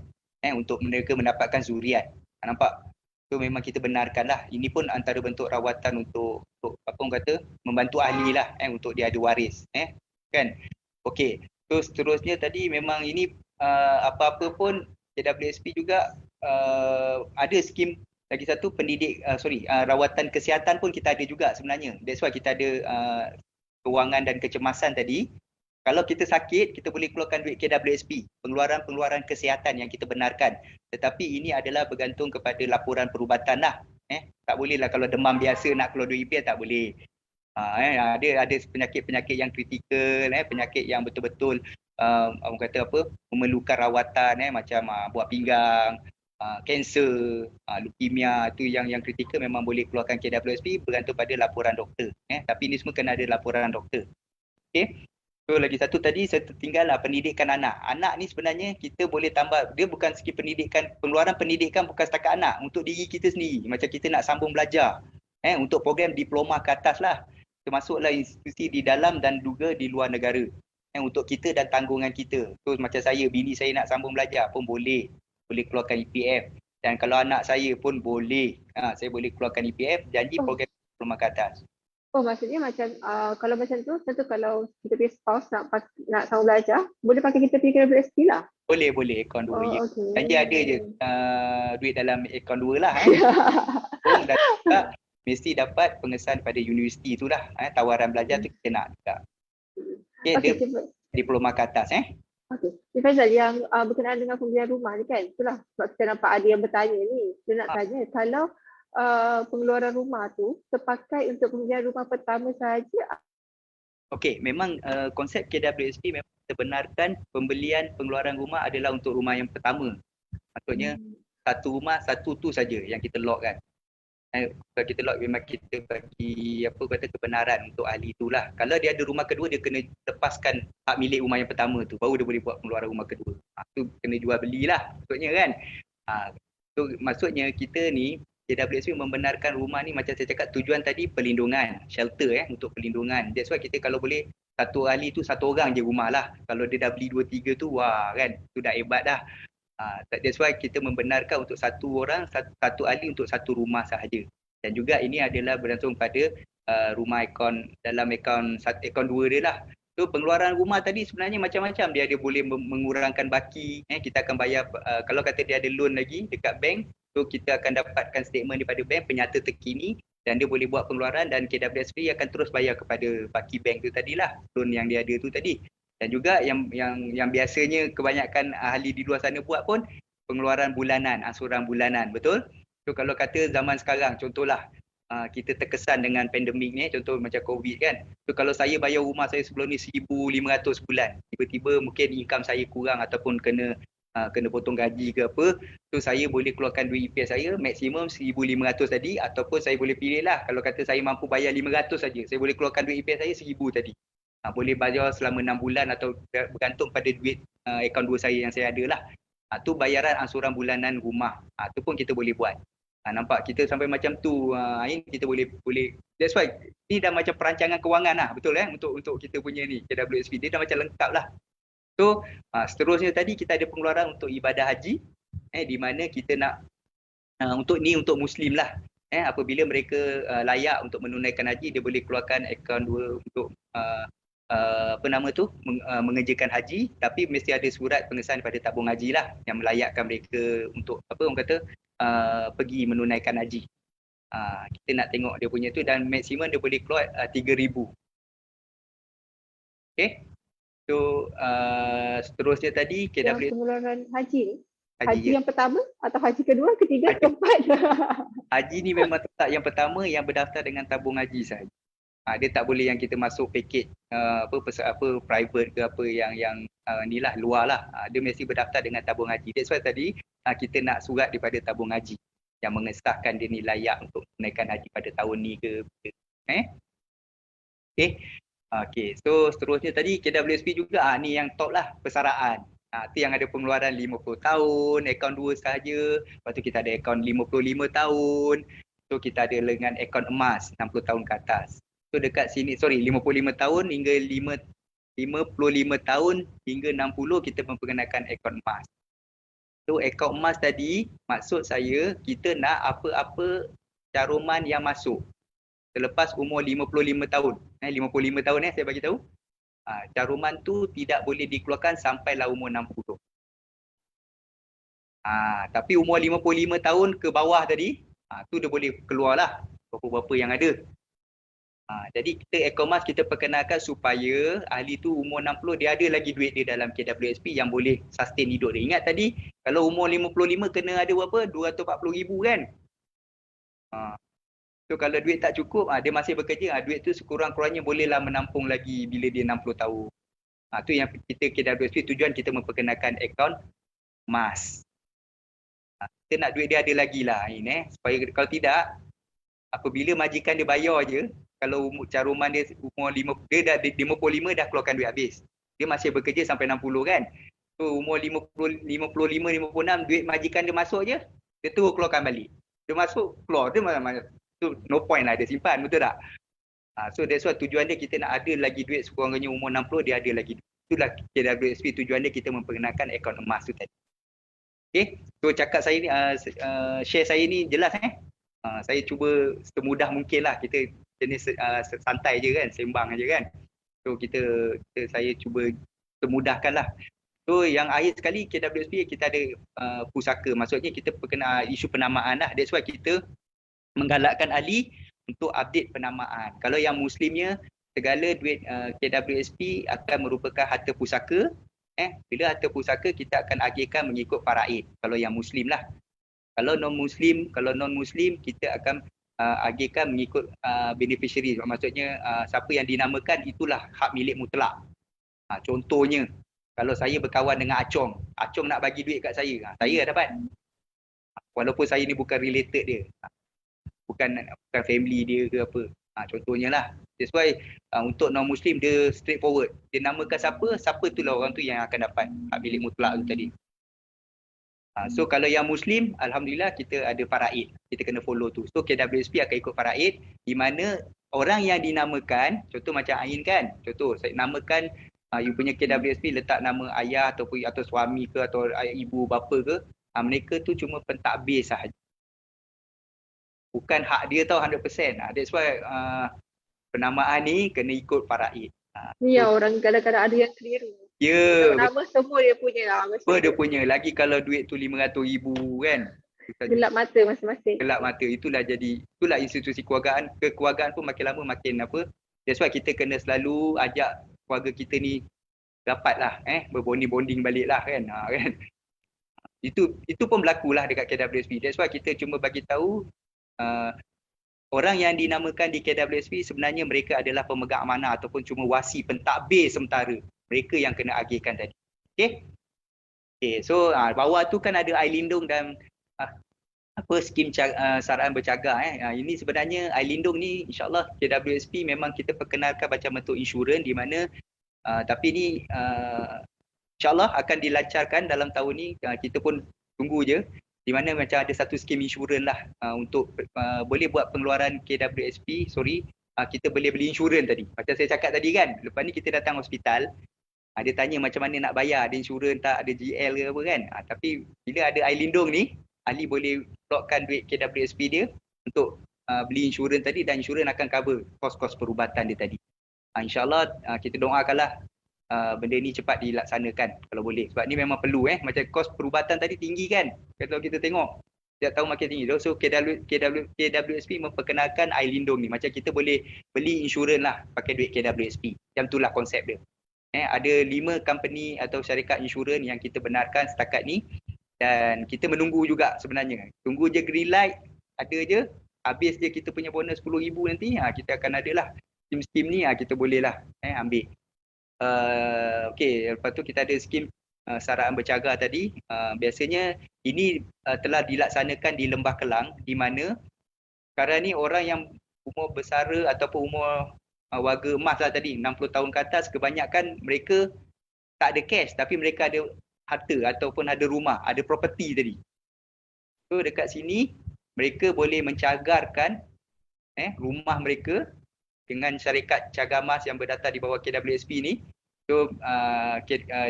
untuk mereka mendapatkan zuriat. Nampak? So memang kita benarkan lah. Ini pun antara bentuk rawatan untuk apa orang kata membantu ahli lah untuk dia ada waris. Kan? Okey. So seterusnya tadi memang ini apa-apa pun KWSP juga ada skim lagi satu rawatan kesihatan pun kita ada juga sebenarnya. That's why kita ada kewangan dan kecemasan tadi. Kalau kita sakit, kita boleh keluarkan duit KWSP, pengeluaran-pengeluaran kesihatan yang kita benarkan. Tetapi ini adalah bergantung kepada laporan perubatan lah. Tak boleh lah kalau demam biasa nak keluar duit EPF, tak boleh. Ada penyakit-penyakit yang kritikal, penyakit yang betul-betul orang kata apa, memerlukan rawatan macam buah pinggang, kanser, leukemia, tu yang kritikal memang boleh keluarkan KWSP bergantung pada laporan doktor. Tapi ini semua kena ada laporan doktor. Okey. So lagi satu tadi saya tertinggal lah pendidikan anak. Anak ni sebenarnya kita boleh tambah, dia bukan segi pendidikan, pengeluaran pendidikan bukan setakat anak, untuk diri kita sendiri. Macam kita nak sambung belajar, untuk program diploma ke atas lah. Termasuklah institusi di dalam dan juga di luar negara. Untuk kita dan tanggungan kita. So macam saya, bini saya nak sambung belajar pun boleh keluarkan EPF. Dan kalau anak saya pun boleh, saya boleh keluarkan EPF, janji program diploma ke atas. Oh, maksudnya macam kalau macam tu, tentu kalau kita punya spouse nak sambung belajar, boleh pakai kita punya KWSP lah? Boleh, akaun 2 okay. Janji ada je duit dalam akaun 2 lah. Dan juga mesti dapat pengesahan pada universiti tu lah. Tawaran belajar tu kita nak juga. Okay, dia diploma ke atas. Okay. Faizal, yang berkenaan dengan pembelian rumah ni kan, itulah sebab kita nampak ada yang bertanya ni. Dia nak tanya, kalau pengeluaran rumah tu terpakai untuk pembelian rumah pertama sahaja? Okey, memang konsep KWSP memang kita benarkan pembelian pengeluaran rumah adalah untuk rumah yang pertama. Maksudnya satu rumah, satu tu saja yang kita lock kan. Kalau kita lock memang kita bagi kebenaran untuk ahli itulah. Kalau dia ada rumah kedua, dia kena lepaskan hak milik rumah yang pertama tu, baru dia boleh buat pengeluaran rumah kedua. Tu kena jual belilah maksudnya kan. So maksudnya kita ni KWSP membenarkan rumah ni macam saya cakap, tujuan tadi perlindungan, shelter untuk perlindungan. That's why kita kalau boleh satu ahli tu satu orang je rumah lah. Kalau dia dah beli 2-3 tu, wah kan, tu dah hebat dah. That's why kita membenarkan untuk satu orang, satu ahli untuk satu rumah sahaja. Dan juga ini adalah bergantung pada rumah dalam akaun 2 dia lah. So pengeluaran rumah tadi sebenarnya macam-macam. Dia ada boleh mengurangkan baki. Kita akan bayar, kalau kata dia ada loan lagi dekat bank, so kita akan dapatkan statement daripada bank penyata terkini dan dia boleh buat pengeluaran dan KWSP akan terus bayar kepada baki bank tu tadilah, loan yang dia ada tu tadi. Dan juga yang biasanya kebanyakan ahli di luar sana buat pun pengeluaran bulanan, ansuran bulanan, betul? So kalau kata zaman sekarang, contohlah kita terkesan dengan pandemik ni, contoh macam COVID kan. So kalau saya bayar rumah saya sebelum ni 1,500 bulan, tiba-tiba mungkin income saya kurang ataupun kena potong gaji ke apa, so saya boleh keluarkan duit EPS saya maksimum 1,500 tadi, ataupun saya boleh pilih lah, kalau kata saya mampu bayar 500 saja, saya boleh keluarkan duit EPS saya 1,000 tadi. Boleh bayar selama 6 bulan atau bergantung pada duit akaun 2 saya yang saya ada lah. Tu bayaran ansuran bulanan rumah. Tu pun kita boleh buat. Nampak kita sampai macam tu, Ain, kita boleh. That's why ni dah macam perancangan kewangan lah, betul untuk kita punya ni KWSP, dia dah macam lengkap lah. So seterusnya tadi kita ada pengeluaran untuk ibadah haji, di mana kita nak untuk Muslim lah. Apabila mereka layak untuk menunaikan haji, dia boleh keluarkan akaun 2 untuk mengerjakan haji, tapi mesti ada surat pengesahan daripada tabung haji lah yang melayakkan mereka untuk pergi menunaikan haji. Kita nak tengok dia punya tu, dan maksimum dia boleh keluar 3,000. Okay. So seterusnya tadi KWSP pengeluaran haji haji yang pertama atau haji kedua, ketiga, keempat? Haji ni memang tetap yang pertama yang berdaftar dengan tabung haji sahaja. Dia tak boleh yang kita masuk paket private ke apa yang ni lah, luar lah. Dia mesti berdaftar dengan tabung haji. That's why tadi kita nak surat daripada tabung haji yang mengesahkan dia ni layak untuk menaikkan haji pada tahun ni ke. Okay, so seterusnya tadi KWSP juga ni yang top lah, persaraan. Tu yang ada pengeluaran 50 tahun, akaun 2 sahaja. Lepas tu kita ada akaun 55 tahun. So kita ada dengan akaun emas 60 tahun ke atas. So dekat sini, 55 tahun hingga 55 tahun hingga 60 kita memperkenalkan akaun emas. So akaun emas tadi, maksud saya kita nak apa-apa caruman yang masuk selepas umur 55 tahun. 55 tahun saya bagi tahu. Caruman tu tidak boleh dikeluarkan sampailah umur 60. Tapi umur 55 tahun ke bawah tadi, tu dia boleh keluarlah berapa-berapa yang ada. Jadi kita akaun emas kita perkenalkan supaya ahli tu umur 60 dia ada lagi duit dia dalam KWSP yang boleh sustain hidup dia. Ingat tadi kalau umur 55 kena ada berapa? 240,000 kan? So kalau duit tak cukup, dia masih bekerja, duit tu sekurang-kurangnya bolehlah menampung lagi bila dia 60 tahun. Tu yang kita KWSP tujuan kita memperkenalkan akaun emas. Kita nak duit dia ada lagi lah ini, supaya kalau tidak, apabila majikan dia bayar je, kalau caruman dia umur 55 dah keluarkan duit habis. Dia masih bekerja sampai 60 kan. So umur 55, 56 duit majikan dia masuk je, dia terus keluarkan balik. Dia masuk, keluar, dia so no point lah dia simpan, betul tak? So that's why tujuan dia kita nak ada lagi duit sekurang-kurangnya umur 60 dia ada lagi duit. Itulah KWSP tujuan dia kita memperkenalkan akaun emas tu tadi. Okay, so cakap saya ni, share saya ni jelas saya cuba semudah mungkin lah, kita jenis santai je kan, sembang je kan. So saya cuba semudahkan lah. So yang akhir sekali KWSP kita ada pusaka, maksudnya kita perkenal isu penamaan lah. That's why kita menggalakkan ahli untuk update penamaan. Kalau yang Muslimnya, segala duit KWSP akan merupakan harta pusaka. Bila harta pusaka kita akan agihkan mengikut faraid. Kalau yang Muslim lah. Kalau non-Muslim kita akan agihkan mengikut beneficiary. Maksudnya siapa yang dinamakan itulah hak milik mutlak. Contohnya, kalau saya berkawan dengan Acong nak bagi duit kat saya, saya dapat. Walaupun saya ni bukan related dia. Bukan family dia ke apa. Contohnya lah. That's why untuk non-Muslim dia straightforward. Dia namakan siapa itulah orang tu yang akan dapat hak milik mutlak tu tadi. So kalau yang Muslim, Alhamdulillah kita ada faraid. Kita kena follow tu. So KWSP akan ikut faraid, di mana orang yang dinamakan, contoh macam Ain kan, contoh saya namakan You punya KWSP letak nama ayah atau suami ke atau ibu bapa ke, mereka tu cuma pentadbir sahaja. Bukan hak dia tau 100%. That's why penamaan ni kena ikut faraid. Ya, orang kadang-kadang ada yang keliru. Ya, Nama semua dia punya lah. betul dia punya. Lagi kalau duit tu 500,000 kan. Gelap mata masing-masing. Gelap mata. Itulah institusi kekeluargaan pun makin lama makin apa. That's why kita kena selalu ajak keluarga kita ni dapatlah berbonding balik lah kan. Kan. Itu pun berlaku lah dekat KWSP. That's why kita cuma bagi tahu orang yang dinamakan di KWSP sebenarnya mereka adalah pemegang amanah ataupun cuma wasi pentadbir sementara. Mereka yang kena agihkan tadi. Okay, so bawah tu kan ada air lindung dan skim saraan bercagar. Ini sebenarnya air lindung ni insyaAllah KWSP memang kita perkenalkan macam bentuk insurans di mana tapi ni insyaAllah akan dilancarkan dalam tahun ni. Kita pun tunggu je di mana macam ada satu skim insurans lah untuk boleh buat pengeluaran KWSP, kita boleh beli insurans tadi. Macam saya cakap tadi kan, lepas ni kita datang hospital, dia tanya macam mana nak bayar, ada insurans tak, ada GL ke apa kan. Tapi bila ada air lindung ni, ahli boleh blockkan duit KWSP dia untuk beli insurans tadi dan insurans akan cover kos-kos perubatan dia tadi. InsyaAllah kita doakanlah benda ni cepat dilaksanakan kalau boleh. Sebab ni memang perlu macam kos perubatan tadi tinggi kan. Kalau kita tengok setiap tahun makin tinggi. So KWSP memperkenalkan air lindung ni. Macam kita boleh beli insurans lah pakai duit KWSP. Macam itulah konsep dia. Ada 5 company atau syarikat insurans yang kita benarkan setakat ni dan kita menunggu juga sebenarnya. Tunggu je green light, ada je, habis je kita punya bonus 10,000 nanti, kita akan ada lah skim-skim ni, kita boleh lah ambil. Okay, lepas tu kita ada skim saraan bercagar tadi. Biasanya ini telah dilaksanakan di Lembah Kelang di mana sekarang ni orang yang umur bersara ataupun umur warga emas lah tadi 60 tahun ke atas, kebanyakan mereka tak ada cash tapi mereka ada harta ataupun ada rumah, ada property tadi. So dekat sini mereka boleh mencagarkan rumah mereka dengan syarikat cagar emas yang berdaftar di bawah KWSP ni. So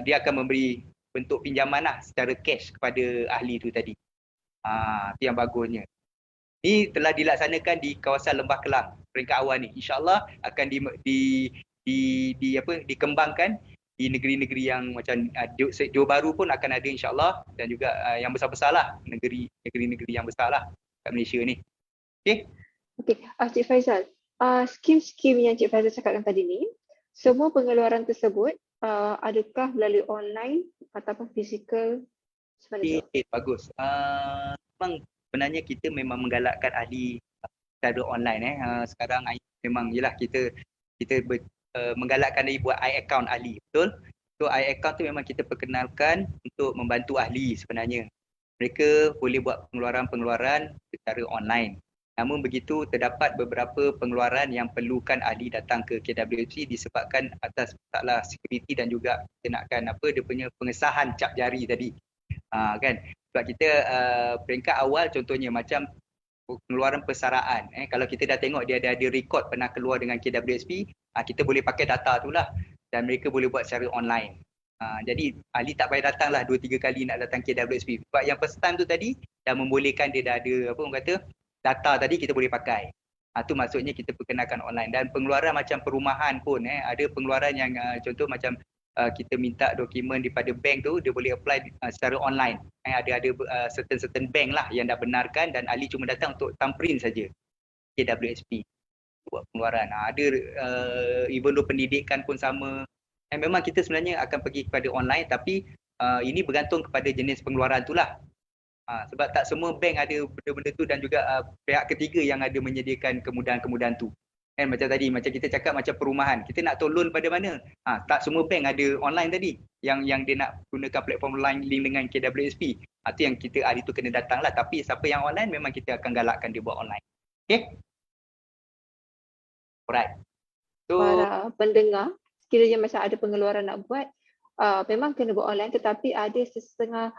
dia akan memberi bentuk pinjaman lah secara cash kepada ahli tu tadi. Itu yang bagusnya. Ini telah dilaksanakan di kawasan Lembah Kelang peringkat awal ni. InsyaAllah akan dikembangkan di negeri-negeri yang macam Johor Bahru pun akan ada insyaAllah, dan juga yang besar-besar lah, negeri-negeri yang besar lah kat Malaysia ni. Okay? Okay, Cik Faizal, skim-skim yang Cik Faizal cakapkan tadi ni, semua pengeluaran tersebut adakah melalui online ataupun fizikal? Bagus. Memang sebenarnya kita memang menggalakkan ahli secara online. Sekarang memang yelah kita menggalakkan dia buat i-account ahli, betul? So i-account tu memang kita perkenalkan untuk membantu ahli sebenarnya. Mereka boleh buat pengeluaran-pengeluaran secara online. Namun begitu, terdapat beberapa pengeluaran yang perlukan ahli datang ke KWSP disebabkan atas masalah security dan juga kita nakkan dia punya pengesahan cap jari tadi. Kan? Sebab kita peringkat awal contohnya macam pengeluaran persaraan. Kalau kita dah tengok dia ada rekod pernah keluar dengan KWSP, kita boleh pakai data tu lah dan mereka boleh buat secara online. Jadi ahli tak payah datang lah 2-3 kali nak datang KWSP. Sebab yang first time tu tadi dah membolehkan dia dah ada data tadi kita boleh pakai. Tu maksudnya kita perkenalkan online. Dan pengeluaran macam perumahan pun ada pengeluaran yang contoh macam kita minta dokumen daripada bank tu, dia boleh apply secara online. Ada certain bank lah yang dah benarkan dan ahli cuma datang untuk thumbprint saja KWSP buat pengeluaran. Ada even though pendidikan pun sama. Memang kita sebenarnya akan pergi kepada online, tapi ini bergantung kepada jenis pengeluaran tu lah. Sebab tak semua bank ada benda-benda tu dan juga pihak ketiga yang ada menyediakan kemudahan-kemudahan tu. Macam tadi, macam kita cakap macam perumahan, kita nak tolong pada mana? Tak semua bank ada online tadi yang dia nak gunakan platform online link dengan KWSP. Itu yang kita ahli tu kena datang lah. Tapi siapa yang online memang kita akan galakkan dia buat online. Okay? Alright. So, para pendengar, sekiranya macam ada pengeluaran nak buat, memang kena buat online, tetapi ada setengah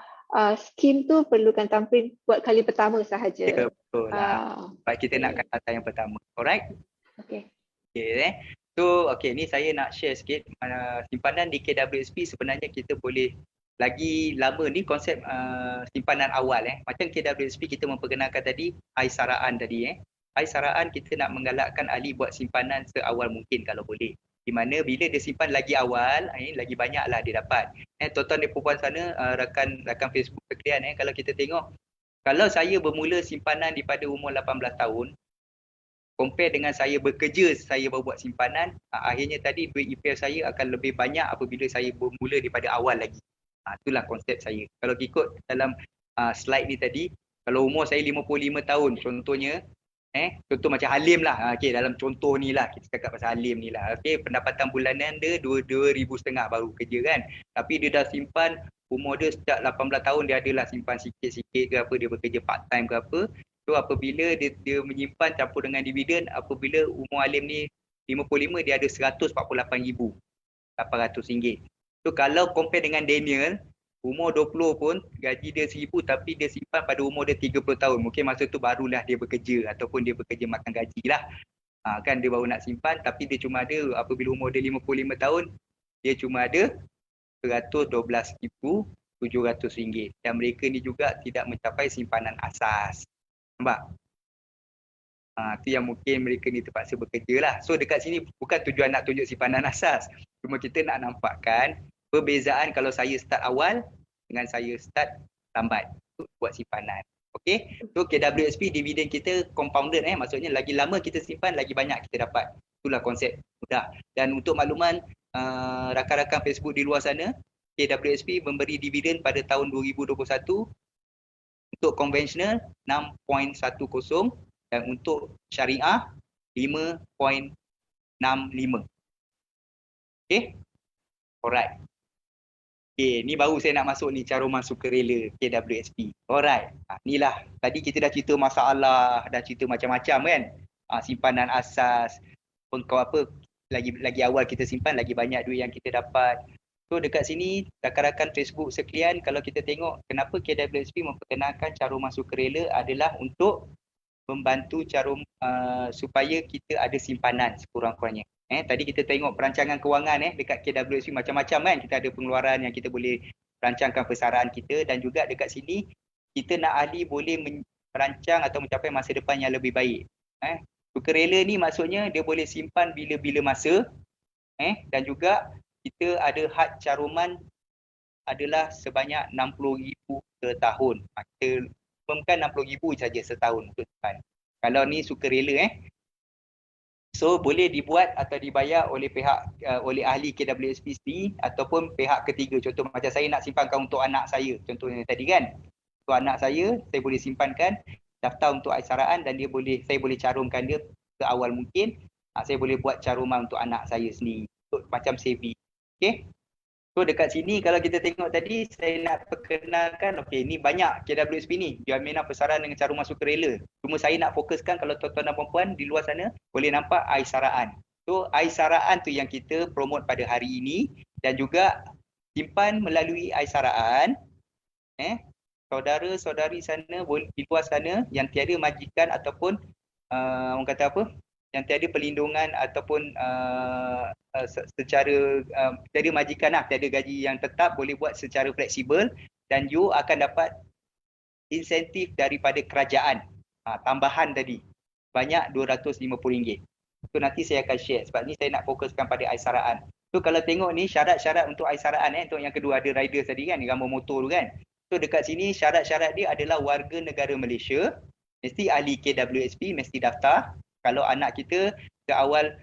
skim tu perlukan thumbprint buat kali pertama sahaja. Ya, betul lah. Baik, kita nakkan data yang pertama. Alright? Okay. Okay. So okey, ni saya nak share sikit simpanan di KWSP sebenarnya kita boleh lagi lama ni konsep simpanan awal Macam KWSP kita memperkenalkan tadi aisaraan tadi Aisaraan kita nak menggalakkan ahli buat simpanan seawal mungkin kalau boleh. Di mana bila dia simpan lagi awal, lagi banyaklah dia dapat. Tuan-tuan di perempuan sana, rakan Facebook sekalian kalau kita tengok, kalau saya bermula simpanan daripada umur 18 tahun, compare dengan saya bekerja, saya baru buat simpanan, akhirnya tadi duit EPF saya akan lebih banyak apabila saya bermula daripada awal lagi. Itulah konsep saya. Kalau ikut dalam slide ni tadi, kalau umur saya 55 tahun contohnya, contoh macam Halim lah. Okey, dalam contoh ni lah kita cakap pasal Halim ni lah. Okey, pendapatan bulanan dia 2,500 baru kerja kan. Tapi dia dah simpan umur dia sejak 18 tahun dia adalah simpan sikit-sikit ke apa, dia bekerja part time ke apa. So apabila dia menyimpan campur dengan dividen, apabila umur Halim ni 55 dia ada RM148,800. So kalau compare dengan Daniel, umur 20 pun gaji dia 1,000 tapi dia simpan pada umur dia 30 tahun. Mungkin masa tu barulah dia bekerja ataupun dia bekerja makan gaji lah. Kan dia baru nak simpan tapi dia cuma ada apabila umur dia 55 tahun dia cuma ada RM112,700 dan mereka ni juga tidak mencapai simpanan asas. Nampak? Itu yang mungkin mereka ni terpaksa bekerja lah. So dekat sini bukan tujuan nak tunjuk simpanan asas. Cuma kita nak nampakkan perbezaan kalau saya start awal dengan saya start lambat untuk buat simpanan. Okey. So KWSP dividen kita compounded maksudnya lagi lama kita simpan lagi banyak kita dapat. Itulah konsep mudah. Dan untuk makluman rakan-rakan Facebook di luar sana, KWSP memberi dividen pada tahun 2021 untuk konvensional 6.10 dan untuk syariah 5.65. Okey. Alright. Okay, ni baru saya nak masuk ni caruman sukarela KWSP. Alright. Inilah tadi kita dah cerita masalah, dah cerita macam-macam kan. Simpanan asas, kau apa lagi awal kita simpan lagi banyak duit yang kita dapat. So dekat sini rakan-rakan Facebook sekalian, kalau kita tengok kenapa KWSP memperkenalkan caruman sukarela adalah untuk membantu supaya kita ada simpanan sekurang-kurangnya. Tadi kita tengok perancangan kewangan dekat KWSP macam-macam kan. Kita ada pengeluaran yang kita boleh rancangkan persaraan kita dan juga dekat sini kita nak ahli boleh merancang atau mencapai masa depan yang lebih baik. Sukarela ni maksudnya dia boleh simpan bila-bila masa dan juga kita ada had caruman adalah sebanyak 60,000 per tahun. Kita umumkan 60,000 saja setahun untuk simpan. Kalau ni sukarela so boleh dibuat atau dibayar oleh oleh ahli KWSP sendiri ataupun pihak ketiga. Contoh macam saya nak simpankan untuk anak saya. Contohnya tadi kan. Untuk anak saya boleh simpankan daftar untuk aisaraan dan saya boleh carumkan dia ke awal mungkin. Saya boleh buat caruman untuk anak saya sendiri. Untuk macam saving. Okey. So dekat sini kalau kita tengok tadi saya nak perkenalkan ni banyak KWSP ni jaminan persaraan dengan caruman sukarela. Cuma saya nak fokuskan kalau tuan-tuan dan puan-puan di luar sana boleh nampak aisaraan. So aisaraan tu yang kita promote pada hari ini dan juga simpan melalui aisaraan saudara-saudari sana di luar sana yang tiada majikan ataupun orang kata apa? Yang tiada perlindungan ataupun secara tiada majikan tiada gaji yang tetap boleh buat secara fleksibel dan you akan dapat insentif daripada kerajaan tambahan tadi banyak RM250. So nanti saya akan share sebab ni saya nak fokuskan pada aisaraan. So kalau tengok ni syarat-syarat untuk aisaraan untuk yang kedua ada rider tadi kan gambar motor tu kan. So dekat sini syarat-syarat dia adalah warga negara Malaysia, mesti ahli KWSP, mesti daftar. Kalau anak kita ke awal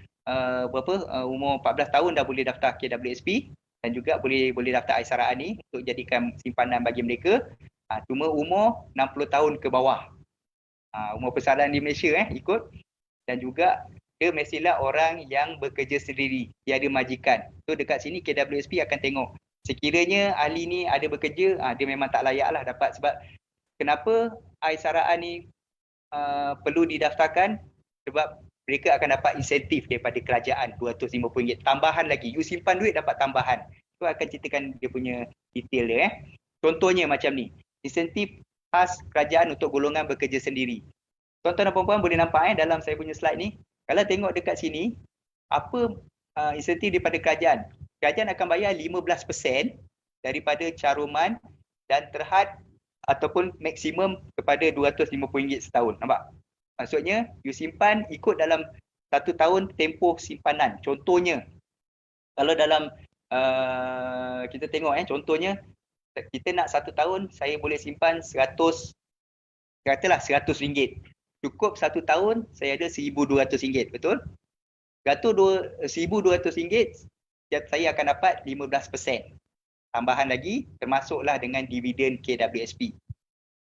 umur 14 tahun dah boleh daftar KWSP dan juga boleh daftar aisaraan ni untuk jadikan simpanan bagi mereka. Cuma umur 60 tahun ke bawah. Umur persaraan di Malaysia ikut dan juga dia mestilah orang yang bekerja sendiri, tiada majikan. So dekat sini KWSP akan tengok sekiranya ahli ni ada bekerja, dia memang tak layak lah dapat sebab kenapa aisaraan ni perlu didaftarkan sebab mereka akan dapat insentif daripada kerajaan RM250 tambahan lagi. You simpan duit dapat tambahan. So akan ceritakan dia punya detail dia Contohnya macam ni. Insentif khas kerajaan untuk golongan bekerja sendiri. Tuan-tuan dan puan-puan boleh nampak dalam saya punya slide ni. Kalau tengok dekat sini, apa insentif daripada kerajaan? Kerajaan akan bayar 15% daripada caruman dan terhad ataupun maksimum kepada RM250 setahun. Nampak? Maksudnya, you simpan ikut dalam 1 tahun tempoh simpanan. Contohnya, kalau dalam kita tengok contohnya, kita nak 1 tahun, saya boleh simpan 100, katalah RM100. Cukup 1 tahun, saya ada RM1,200, betul? RM1,200, saya akan dapat 15%. Tambahan lagi, termasuklah dengan dividen KWSP.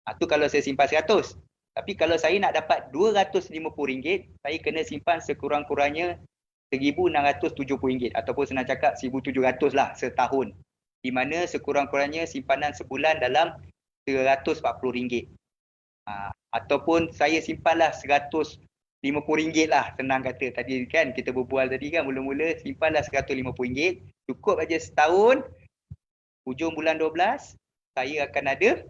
Itu kalau saya simpan 100. Tapi kalau saya nak dapat RM250, saya kena simpan sekurang-kurangnya RM1,670 ataupun senang cakap RM1,700 lah setahun. Di mana sekurang-kurangnya simpanan sebulan dalam RM140. Ataupun saya simpanlah RM150 lah, senang kata. Tadi kan kita berbual tadi kan, mula-mula simpanlah RM150, cukup aja setahun, hujung bulan 12 saya akan ada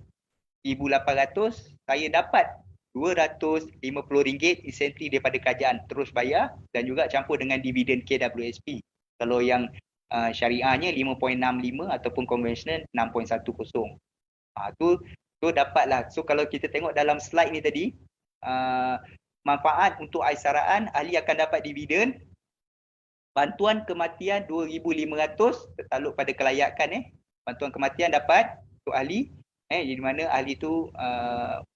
RM1,800, saya dapat RM250 insentif daripada kerajaan, terus bayar dan juga campur dengan dividen KWSP. Kalau yang syariahnya 5.65 ataupun konvensional 6.10. Tu dapatlah. So kalau kita tengok dalam slide ni tadi, manfaat untuk aisaraan, ahli akan dapat dividen, bantuan kematian 2,500 tertakluk pada kelayakan. Bantuan kematian dapat untuk ahli, di mana ahli tu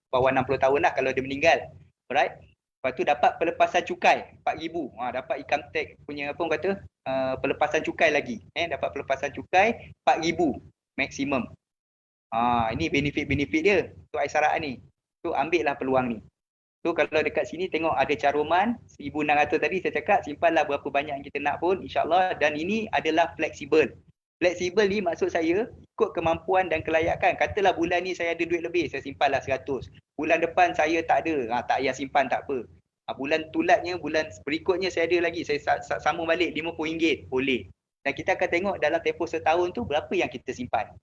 bawah 60 tahun lah kalau dia meninggal. Alright. Lepas tu dapat pelepasan cukai 4,000. Dapat income tax punya apa orang kata, pelepasan cukai lagi. Dapat pelepasan cukai 4,000 maksimum. Ini benefit-benefit dia untuk aisaraan ni. So ambil lah peluang ni. So kalau dekat sini tengok ada caruman 1,600 tadi saya cakap, simpanlah berapa banyak yang kita nak pun insya-Allah, dan ini adalah fleksibel. Fleksibel ni maksud saya ikut kemampuan dan kelayakan. Katalah bulan ni saya ada duit lebih, saya simpanlah 100. Bulan depan saya tak ada, tak payah simpan, tak apa. Bulan tulatnya, bulan berikutnya saya ada lagi, saya sambung balik RM50, boleh. Dan kita akan tengok dalam tempoh setahun tu berapa yang kita simpan.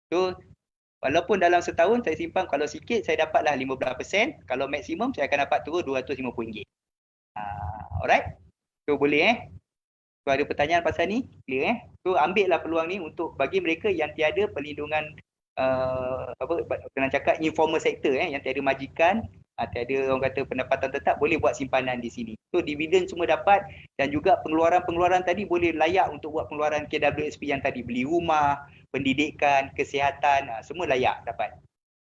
So walaupun dalam setahun saya simpan, kalau sikit saya dapatlah 15%, kalau maksimum saya akan dapat terus RM250. Alright. So boleh So ada pertanyaan pasal ni? Clear So ambil lah peluang ni untuk bagi mereka yang tiada perlindungan kena cakap informal sector, yang tiada majikan, tiada orang kata pendapatan tetap, boleh buat simpanan di sini. So dividen semua dapat, dan juga pengeluaran-pengeluaran tadi boleh layak untuk buat pengeluaran KWSP yang tadi, beli rumah, pendidikan, kesihatan, semua layak dapat.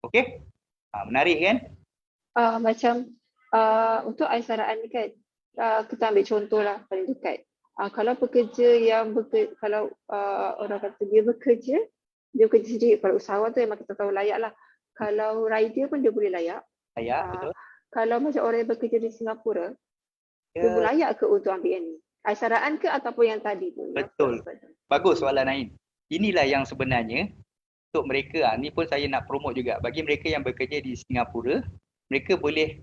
Okey? Menarik kan? Macam untuk aisaraan ni kan, kita ambil contoh lah paling dekat. Kalau pekerja yang kalau orang kata dia bekerja sendiri, kalau usahawan tu memang kita tahu layak lah. Kalau rider pun dia boleh layak. Betul. Kalau macam orang yang bekerja di Singapura, dia boleh layak ke untuk ambil yang ni? Aisaraan ke ataupun yang tadi tu? Betul. Bagus soalan Ain. Inilah yang sebenarnya untuk mereka, ni pun saya nak promote juga. Bagi mereka yang bekerja di Singapura, mereka boleh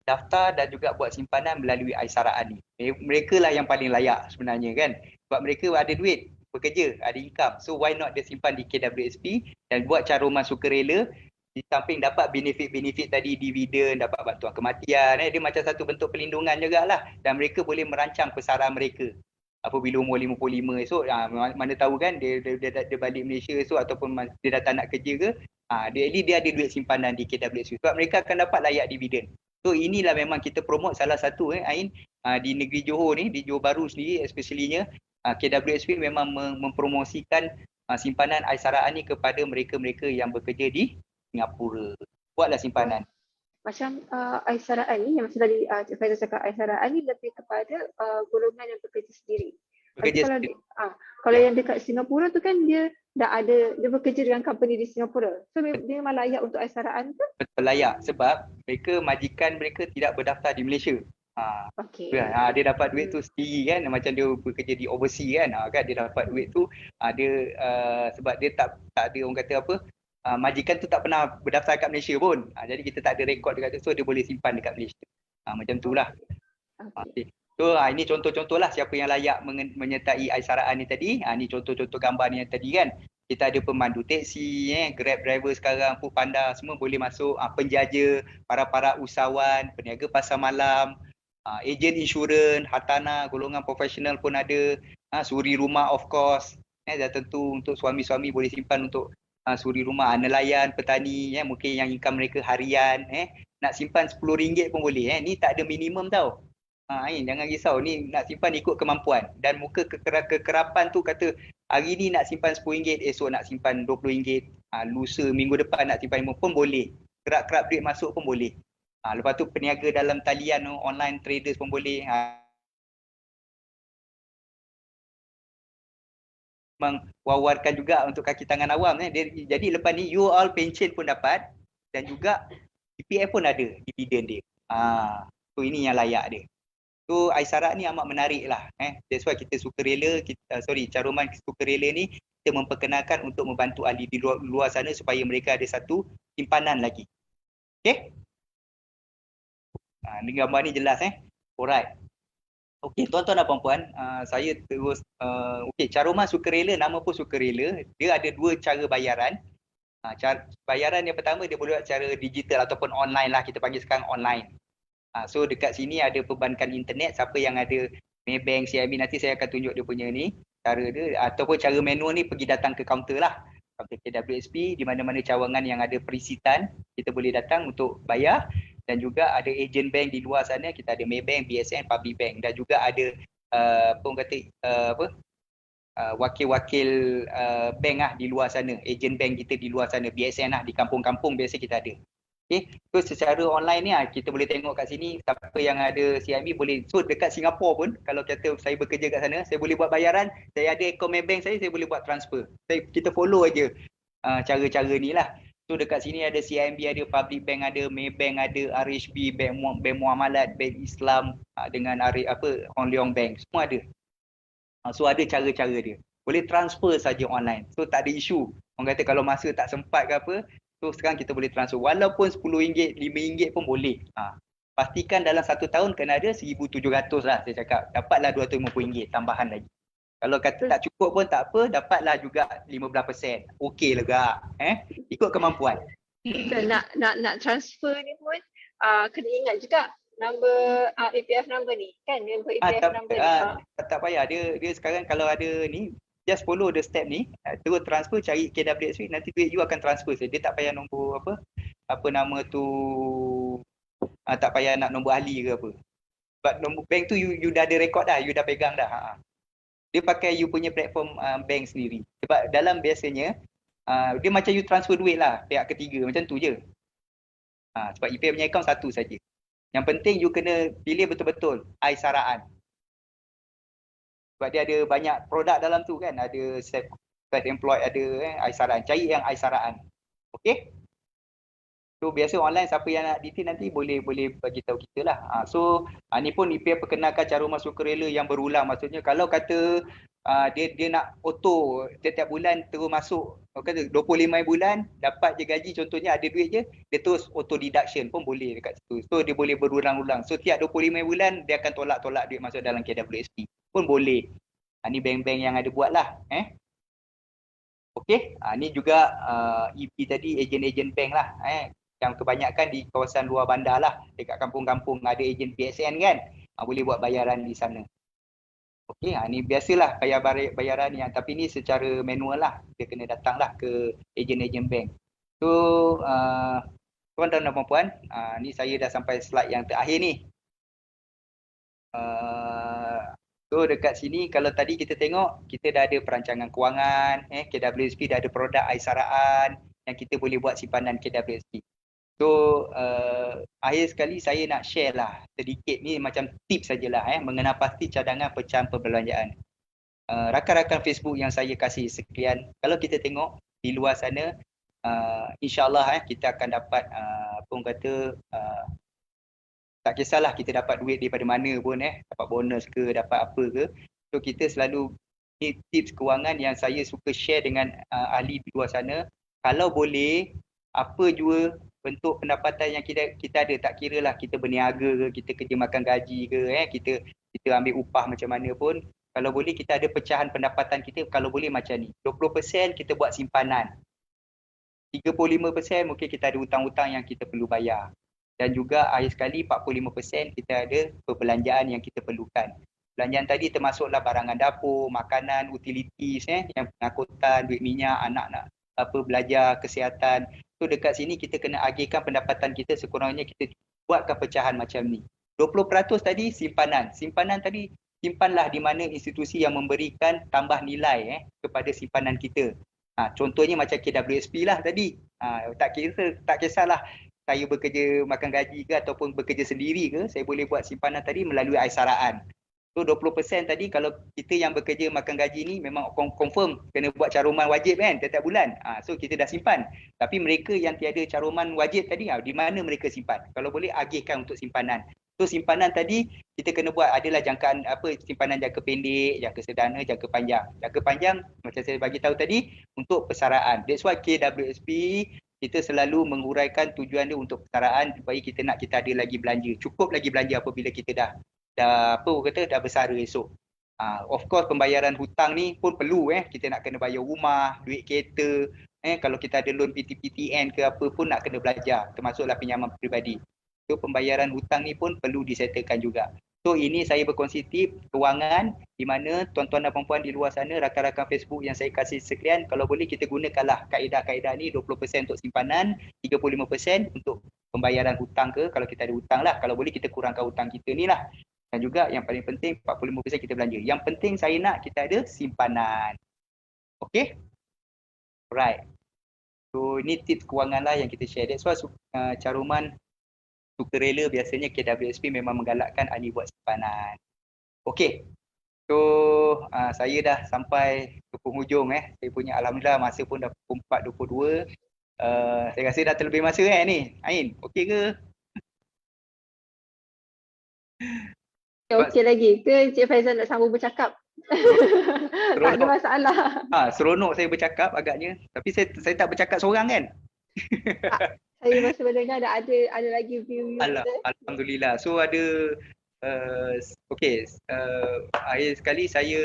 daftar dan juga buat simpanan melalui aisaraan ni. Mereka lah yang paling layak sebenarnya kan. Sebab mereka ada duit, bekerja, ada income. So why not dia simpan di KWSP dan buat caruman sukarela, di samping dapat benefit-benefit tadi, dividen, dapat bantuan kematian. Dia macam satu bentuk perlindungan jugalah. Dan mereka boleh merancang pesaran mereka. Apabila umur 55 esok, mana tahu kan dia balik Malaysia esok ataupun dia dah tak nak kerja ke, dia ada duit simpanan di KWSP. Sebab mereka akan dapat layak dividen. So inilah memang kita promote salah satu Ain, di negeri Johor ni, di Johor Bahru sendiri especially-nya, KWSP memang mempromosikan simpanan aisaraan ni kepada mereka-mereka yang bekerja di Singapura. Buatlah simpanan. Macam aisaraan ni, yang macam tadi saya cakap, aisaraan ni lebih kepada golongan yang bekerja sendiri. Kalau yang dekat Singapura tu kan dia bekerja dengan company di Singapura. So dia memang layak untuk aisaraan tu? Betul, layak sebab majikan mereka tidak berdaftar di Malaysia. Okay. Dia dapat duit tu sendiri kan, macam dia bekerja di overseas kan, dia dapat duit tu sebab dia tak ada orang kata apa, majikan tu tak pernah berdaftar kat Malaysia pun. Jadi kita tak ada rekod dekat tu, so dia boleh simpan dekat Malaysia. Macam tu lah. Okay. So ini contoh-contoh lah siapa yang layak menyertai aisaraan ni tadi. Ni contoh-contoh gambar ni yang tadi kan. Kita ada pemandu teksi, Grab driver sekarang, Foodpanda, semua boleh masuk. Penjaja, para usahawan, peniaga pasar malam, Ejen insurans, hartanah, golongan profesional pun ada, suri rumah of course. Dah tentu untuk suami-suami boleh simpan untuk suri rumah, nelayan, petani, mungkin yang income mereka harian, nak simpan RM10 pun boleh. Ni tak ada minimum tau. Jangan risau, ni nak simpan ikut kemampuan. Dan muka kekerapan tu kata hari ni nak simpan RM10, esok nak simpan RM20, lusa minggu depan nak simpan RM5 pun boleh. Kerap-kerap duit masuk pun boleh. Lepas tu peniaga dalam talian online traders pun boleh. Memang wawarkan juga untuk kaki tangan awam. Jadi lepas ni you all pension pun dapat dan juga EPF pun ada dividen dia. So ini yang layak dia. So Aisarat ni amat menarik lah. That's why kita sukarela, caruman sukarela ni kita memperkenalkan untuk membantu ahli di luar sana supaya mereka ada satu simpanan lagi. Okay? Ni gambar ni jelas Alright. Okey, tuan-tuan dan puan-puan, saya terus caruman sukarela, nama pun sukarela, dia ada dua cara bayaran. Bayaran yang pertama dia boleh buat secara digital ataupun online lah, kita panggil sekarang online. So dekat sini ada perbankan internet, siapa yang ada Maybank, CIMB, nanti saya akan tunjuk dia punya ni cara dia, ataupun cara manual ni pergi datang ke kaunter lah, kaunter KWSP, di mana-mana cawangan yang ada perisitan, kita boleh datang untuk bayar. Dan juga ada ejen bank di luar sana, kita ada Maybank, BSN, Public Bank, dan juga ada wakil-wakil bank lah di luar sana, ejen bank kita di luar sana, BSN lah di kampung-kampung biasa kita ada. Okay, so secara online ni kita boleh tengok kat sini siapa yang ada CIMB boleh, so dekat Singapura pun kalau kata saya bekerja kat sana, saya boleh buat bayaran, saya ada akaun Maybank saya boleh buat transfer. Kita follow aja cara-cara ni lah. So dekat sini ada CIMB, ada Public Bank, ada Maybank, ada RHB, Bank Muamalat, Bank Islam dengan Hong Leong Bank, semua ada. So ada cara-cara dia. Boleh transfer saja online. So tak ada isu. Orang kata kalau masa tak sempat ke apa, so sekarang kita boleh transfer. Walaupun RM10, RM5 pun boleh. Pastikan dalam 1 tahun kena ada RM1,700 lah saya cakap. Dapatlah RM250 tambahan lagi. Kalau kata tak cukup pun tak apa, dapatlah juga 15%. Okey lega. Ikut kemampuan. Nak transfer ni pun kena ingat juga number APF number ni kan, number APF number ni. Tak payah, dia sekarang kalau ada ni just follow the step ni, terus transfer, cari KWSP, nanti duit you akan transfer saja. Dia tak payah nombor apa nama tu, tak payah nak nombor ahli ke apa. Sebab nombor bank tu you dah ada rekod dah, you dah pegang dah. Dia pakai you punya platform bank sendiri. Sebab dalam biasanya dia macam you transfer duit lah pihak ketiga, macam tu je. Sebab EPF punya account satu saja. Yang penting you kena pilih betul-betul Aisaraan. Sebab dia ada banyak produk dalam tu kan, ada self-employed, ada Aisaraan. Cari yang Aisaraan. Okey? So biasa online siapa yang nak detail nanti boleh bagi tahu kita lah. So ni pun EPF perkenalkan caruman sukarela yang berulang. Maksudnya kalau kata dia nak auto setiap bulan terus masuk, kata 25 bulan dapat je gaji, contohnya ada duit je, dia terus auto deduction pun boleh dekat situ. So dia boleh berulang-ulang. So tiap 25 bulan dia akan tolak-tolak duit masuk dalam KWSP pun boleh. Ni bank-bank yang ada buat lah. Okey, ni juga EP tadi, ejen-ejen bank lah. Yang kebanyakan di kawasan luar bandar lah, dekat kampung-kampung ada ejen PSN kan, boleh buat bayaran di sana. Okey, ni biasalah bayaran yang, tapi ni secara manual lah, dia kena datang lah ke ejen-ejen bank. So tuan-tuan dan puan-puan, ni saya dah sampai slide yang terakhir ni. So dekat sini kalau tadi kita tengok, kita dah ada perancangan kewangan, KWSP dah ada produk Aisaraan yang kita boleh buat simpanan KWSP. So akhir sekali saya nak share lah sedikit ni macam tips sajalah mengenai pasti cadangan pecahan perbelanjaan. Rakan-rakan Facebook yang saya kasih sekian, kalau kita tengok di luar sana, insyaAllah kita akan dapat tak kisahlah kita dapat duit daripada mana pun, dapat bonus ke, dapat apa ke. So kita selalu, ni tips kewangan yang saya suka share dengan ahli di luar sana. Kalau boleh, apa jua bentuk pendapatan yang kita ada, tak kira lah kita berniaga ke, kita kerja makan gaji ke, kita ambil upah macam mana pun, kalau boleh kita ada pecahan pendapatan kita, kalau boleh macam ni, 20% kita buat simpanan, 35% mungkin kita ada hutang-hutang yang kita perlu bayar, dan juga akhir sekali 45% kita ada perbelanjaan yang kita perlukan. Belanjaan tadi termasuklah barangan dapur, makanan, utilities, yang pengangkutan, duit minyak, anak nak belajar, kesihatan. So dekat sini kita kena agihkan pendapatan kita, sekurang-kurangnya kita buatkan pecahan macam ni. 20% tadi simpanan. Simpanan tadi simpanlah di mana institusi yang memberikan tambah nilai kepada simpanan kita. Contohnya macam KWSP lah tadi. Tak kisahlah saya bekerja makan gaji ke ataupun bekerja sendiri ke, saya boleh buat simpanan tadi melalui aisaraan. So 20% tadi kalau kita yang bekerja makan gaji ni memang confirm kena buat caruman wajib kan setiap bulan. So kita dah simpan. Tapi mereka yang tiada caruman wajib tadi, di mana mereka simpan? Kalau boleh agihkan untuk simpanan. So simpanan tadi kita kena buat adalah jangkaan simpanan jangka pendek, jangka sederhana, jangka panjang. Jangka panjang macam saya bagi tahu tadi untuk persaraan. That's why KWSP kita selalu menguraikan tujuan dia untuk persaraan supaya kita ada lagi belanja. Cukup lagi belanja apabila kita dah bersara esok. Of course pembayaran hutang ni pun perlu kita nak kena bayar rumah, duit kereta, kalau kita ada loan PTPTN ke apa pun nak kena belajar, termasuklah pinjaman peribadi. So pembayaran hutang ni pun perlu disettlekan juga. So ini saya berkongsi tip kewangan di mana tuan-tuan dan puan-puan di luar sana, rakan-rakan Facebook yang saya kasih sekalian, kalau boleh kita gunakanlah kaedah-kaedah ni, 20% untuk simpanan, 35% untuk pembayaran hutang ke, kalau kita ada hutang lah, kalau boleh kita kurangkan hutang kita ni lah. Dan juga yang paling penting 45% kita belanja. Yang penting saya nak kita ada simpanan. Okay? Alright. So ini tips kewangan lah yang kita share. That's why caruman sukarela biasanya KWSP memang menggalakkan ahli buat simpanan. Okay. So saya dah sampai ke penghujung Saya punya alhamdulillah masa pun dah pukul 4.22. Saya rasa dah terlebih masa ni. Ain, okey ke? Okey lagi. Ke Cik Faizal nak sambung bercakap? Tak ada masalah. Seronok saya bercakap agaknya. Tapi saya tak bercakap seorang kan? Saya masa mendengar ada lagi view. Alhamdulillah. So ada akhir sekali saya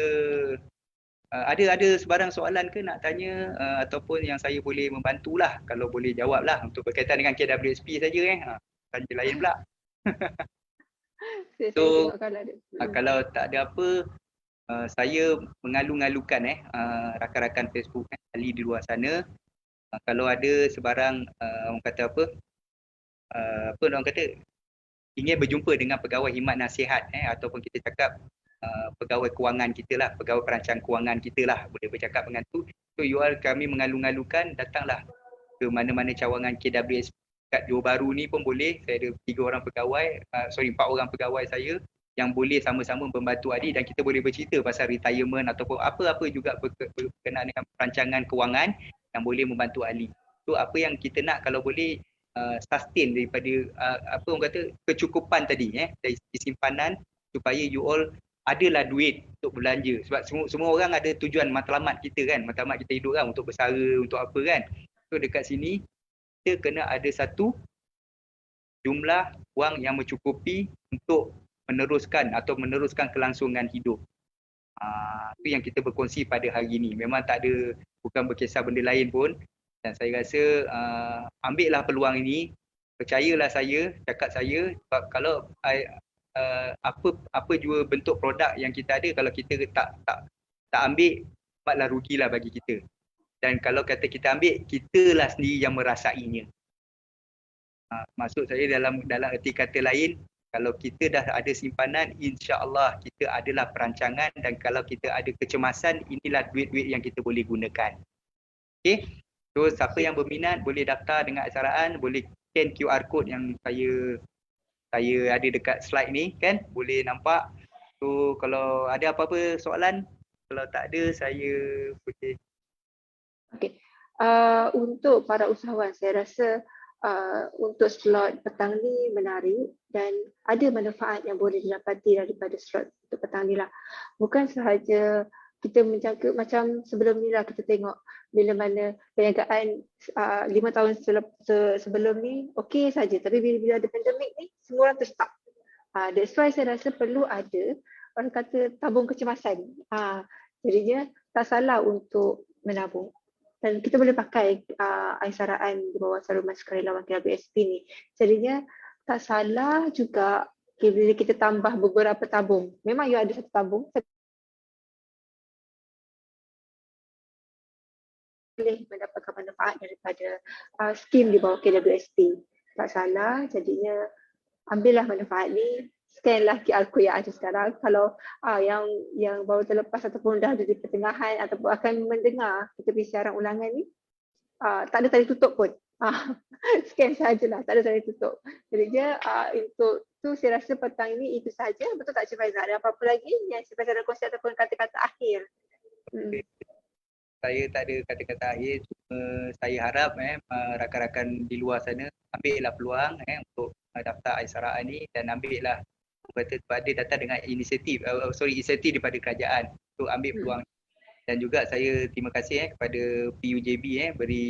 ada sebarang soalan ke nak tanya ataupun yang saya boleh membantulah, kalau boleh jawablah untuk berkaitan dengan KWSP saja tanya lain pula. So kalau tak ada apa, saya mengalu-ngalukan rakan-rakan Facebook ahli di luar sana, kalau ada sebarang orang kata orang kata ingin berjumpa dengan pegawai khidmat nasihat ataupun kita cakap pegawai kewangan kita lah, pegawai perancangan kewangan kita lah, boleh bercakap dengan tu. So you all, kami mengalu-ngalukan datanglah ke mana-mana cawangan KWSP kat Johor Bahru ni pun boleh. Saya ada 4 orang pegawai saya yang boleh sama-sama membantu adik dan kita boleh bercerita pasal retirement ataupun apa-apa juga berkenaan dengan perancangan kewangan yang boleh membantu ahli. So apa yang kita nak kalau boleh sustain daripada orang kata kecukupan tadi dari simpanan supaya you all adalah duit untuk belanja. Sebab semua orang ada tujuan matlamat kita kan, matlamat kita hidup kan, untuk bersara, untuk apa kan. So dekat sini kita kena ada satu jumlah wang yang mencukupi untuk meneruskan kelangsungan hidup. Itu yang kita berkongsi pada hari ini. Memang tak ada, bukan berkisah benda lain pun. Dan saya rasa ambillah peluang ini, percayalah saya, cakap saya, sebab kalau apa jua bentuk produk yang kita ada, kalau kita tak ambil, buatlah rugilah bagi kita. Dan kalau kata kita ambil, kitalah sendiri yang merasainya. Maksud saya dalam erti kata lain, kalau kita dah ada simpanan, insya-Allah kita adalah perancangan, dan kalau kita ada kecemasan, inilah duit-duit yang kita boleh gunakan. Okey. So siapa yang berminat boleh daftar dengan aksaraan, boleh scan QR code yang saya ada dekat slide ni kan, boleh nampak. So kalau ada apa-apa soalan, kalau tak ada saya boleh. Okey. Untuk para usahawan, saya rasa untuk slot petang ni menarik dan ada manfaat yang boleh didapati daripada slot untuk petang ni lah. Bukan sahaja kita menjaga macam sebelum ni lah, kita tengok bila mana perniagaan 5 tahun sebelum ni okey saja, tapi bila ada pandemik ni semua orang terstuck. That's why saya rasa perlu ada orang kata tabung kecemasan. Jadinya tak salah untuk menabung. Dan kita boleh pakai aisaraan di bawah caruman sukarelawan KWSP ni. Jadinya tak salah juga bila kita tambah beberapa tabung. Memang you ada satu tabung, boleh mendapatkan manfaat daripada skim di bawah KWSP. Tak salah, jadinya ambillah manfaat ni, scanlah QR code yang ada sekarang. Kalau yang baru terlepas ataupun dah ada di pertengahan ataupun akan mendengar kita punya siaran ulangan ni, tak ada tali tutup pun. Scan sajalah, tak ada tali tutup. Jadi dia untuk tu saya rasa petang ini itu saja. Betul tak Cik Faizal? Ada apa-apa lagi yang Cik Faizal ada kongsi ataupun kata-kata akhir? Saya tak ada kata-kata akhir, cuma saya harap rakan-rakan di luar sana ambillah peluang untuk daftar Aisara ni dan ambillah dia datang dengan inisiatif daripada kerajaan untuk ambil peluang. Dan juga saya terima kasih kepada PUJB beri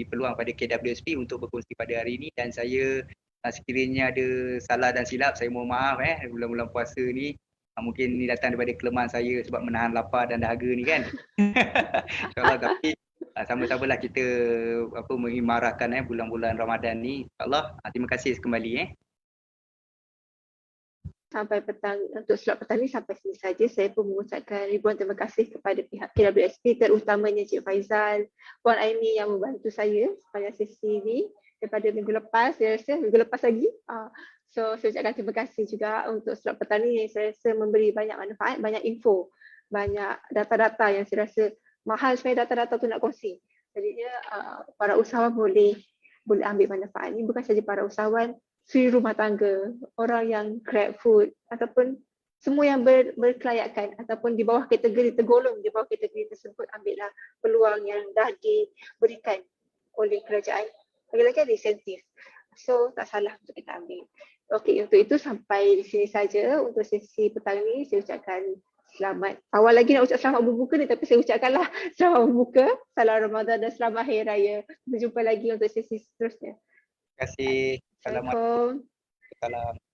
peluang pada KWSP untuk berkongsi pada hari ini, dan saya sekiranya ada salah dan silap saya mohon maaf bulan-bulan puasa ni mungkin ni datang daripada kelemahan saya sebab menahan lapar dan dahaga ni kan. InsyaAllah, tapi sama-samalah kita mengimarahkan bulan-bulan Ramadan ni. InsyaAllah, terima kasih kembali. Sampai petang, untuk slot petang ni sampai sini saja. Saya pun mengucapkan ribuan terima kasih kepada pihak KWSP, terutamanya Cik Faizal, Puan Aini yang membantu saya sepanjang sesi ni daripada minggu lepas, saya rasa minggu lepas lagi. So saya ucapkan terima kasih juga untuk slot petang ni yang saya rasa memberi banyak manfaat, banyak info, banyak data-data yang saya rasa mahal sebenarnya data-data tu nak kongsi. Jadinya para usahawan boleh ambil manfaat ni, bukan saja para usahawan, suri rumah tangga, orang yang grab food ataupun semua yang berkelayakan ataupun di bawah kategori tergolong di bawah kategori tersebut, ambillah peluang yang dah diberikan oleh kerajaan. Lagi-lagi ada insentif. So tak salah untuk kita ambil. Okey, untuk itu sampai di sini saja untuk sesi petang ni. Saya ucapkan selamat. Awal lagi nak ucap selamat berbuka ni, tapi saya ucapkanlah selamat berbuka, salam Ramadan dan selamat Hari Raya. Kita jumpa lagi untuk sesi seterusnya. Terima kasih. Assalamualaikum. Salam.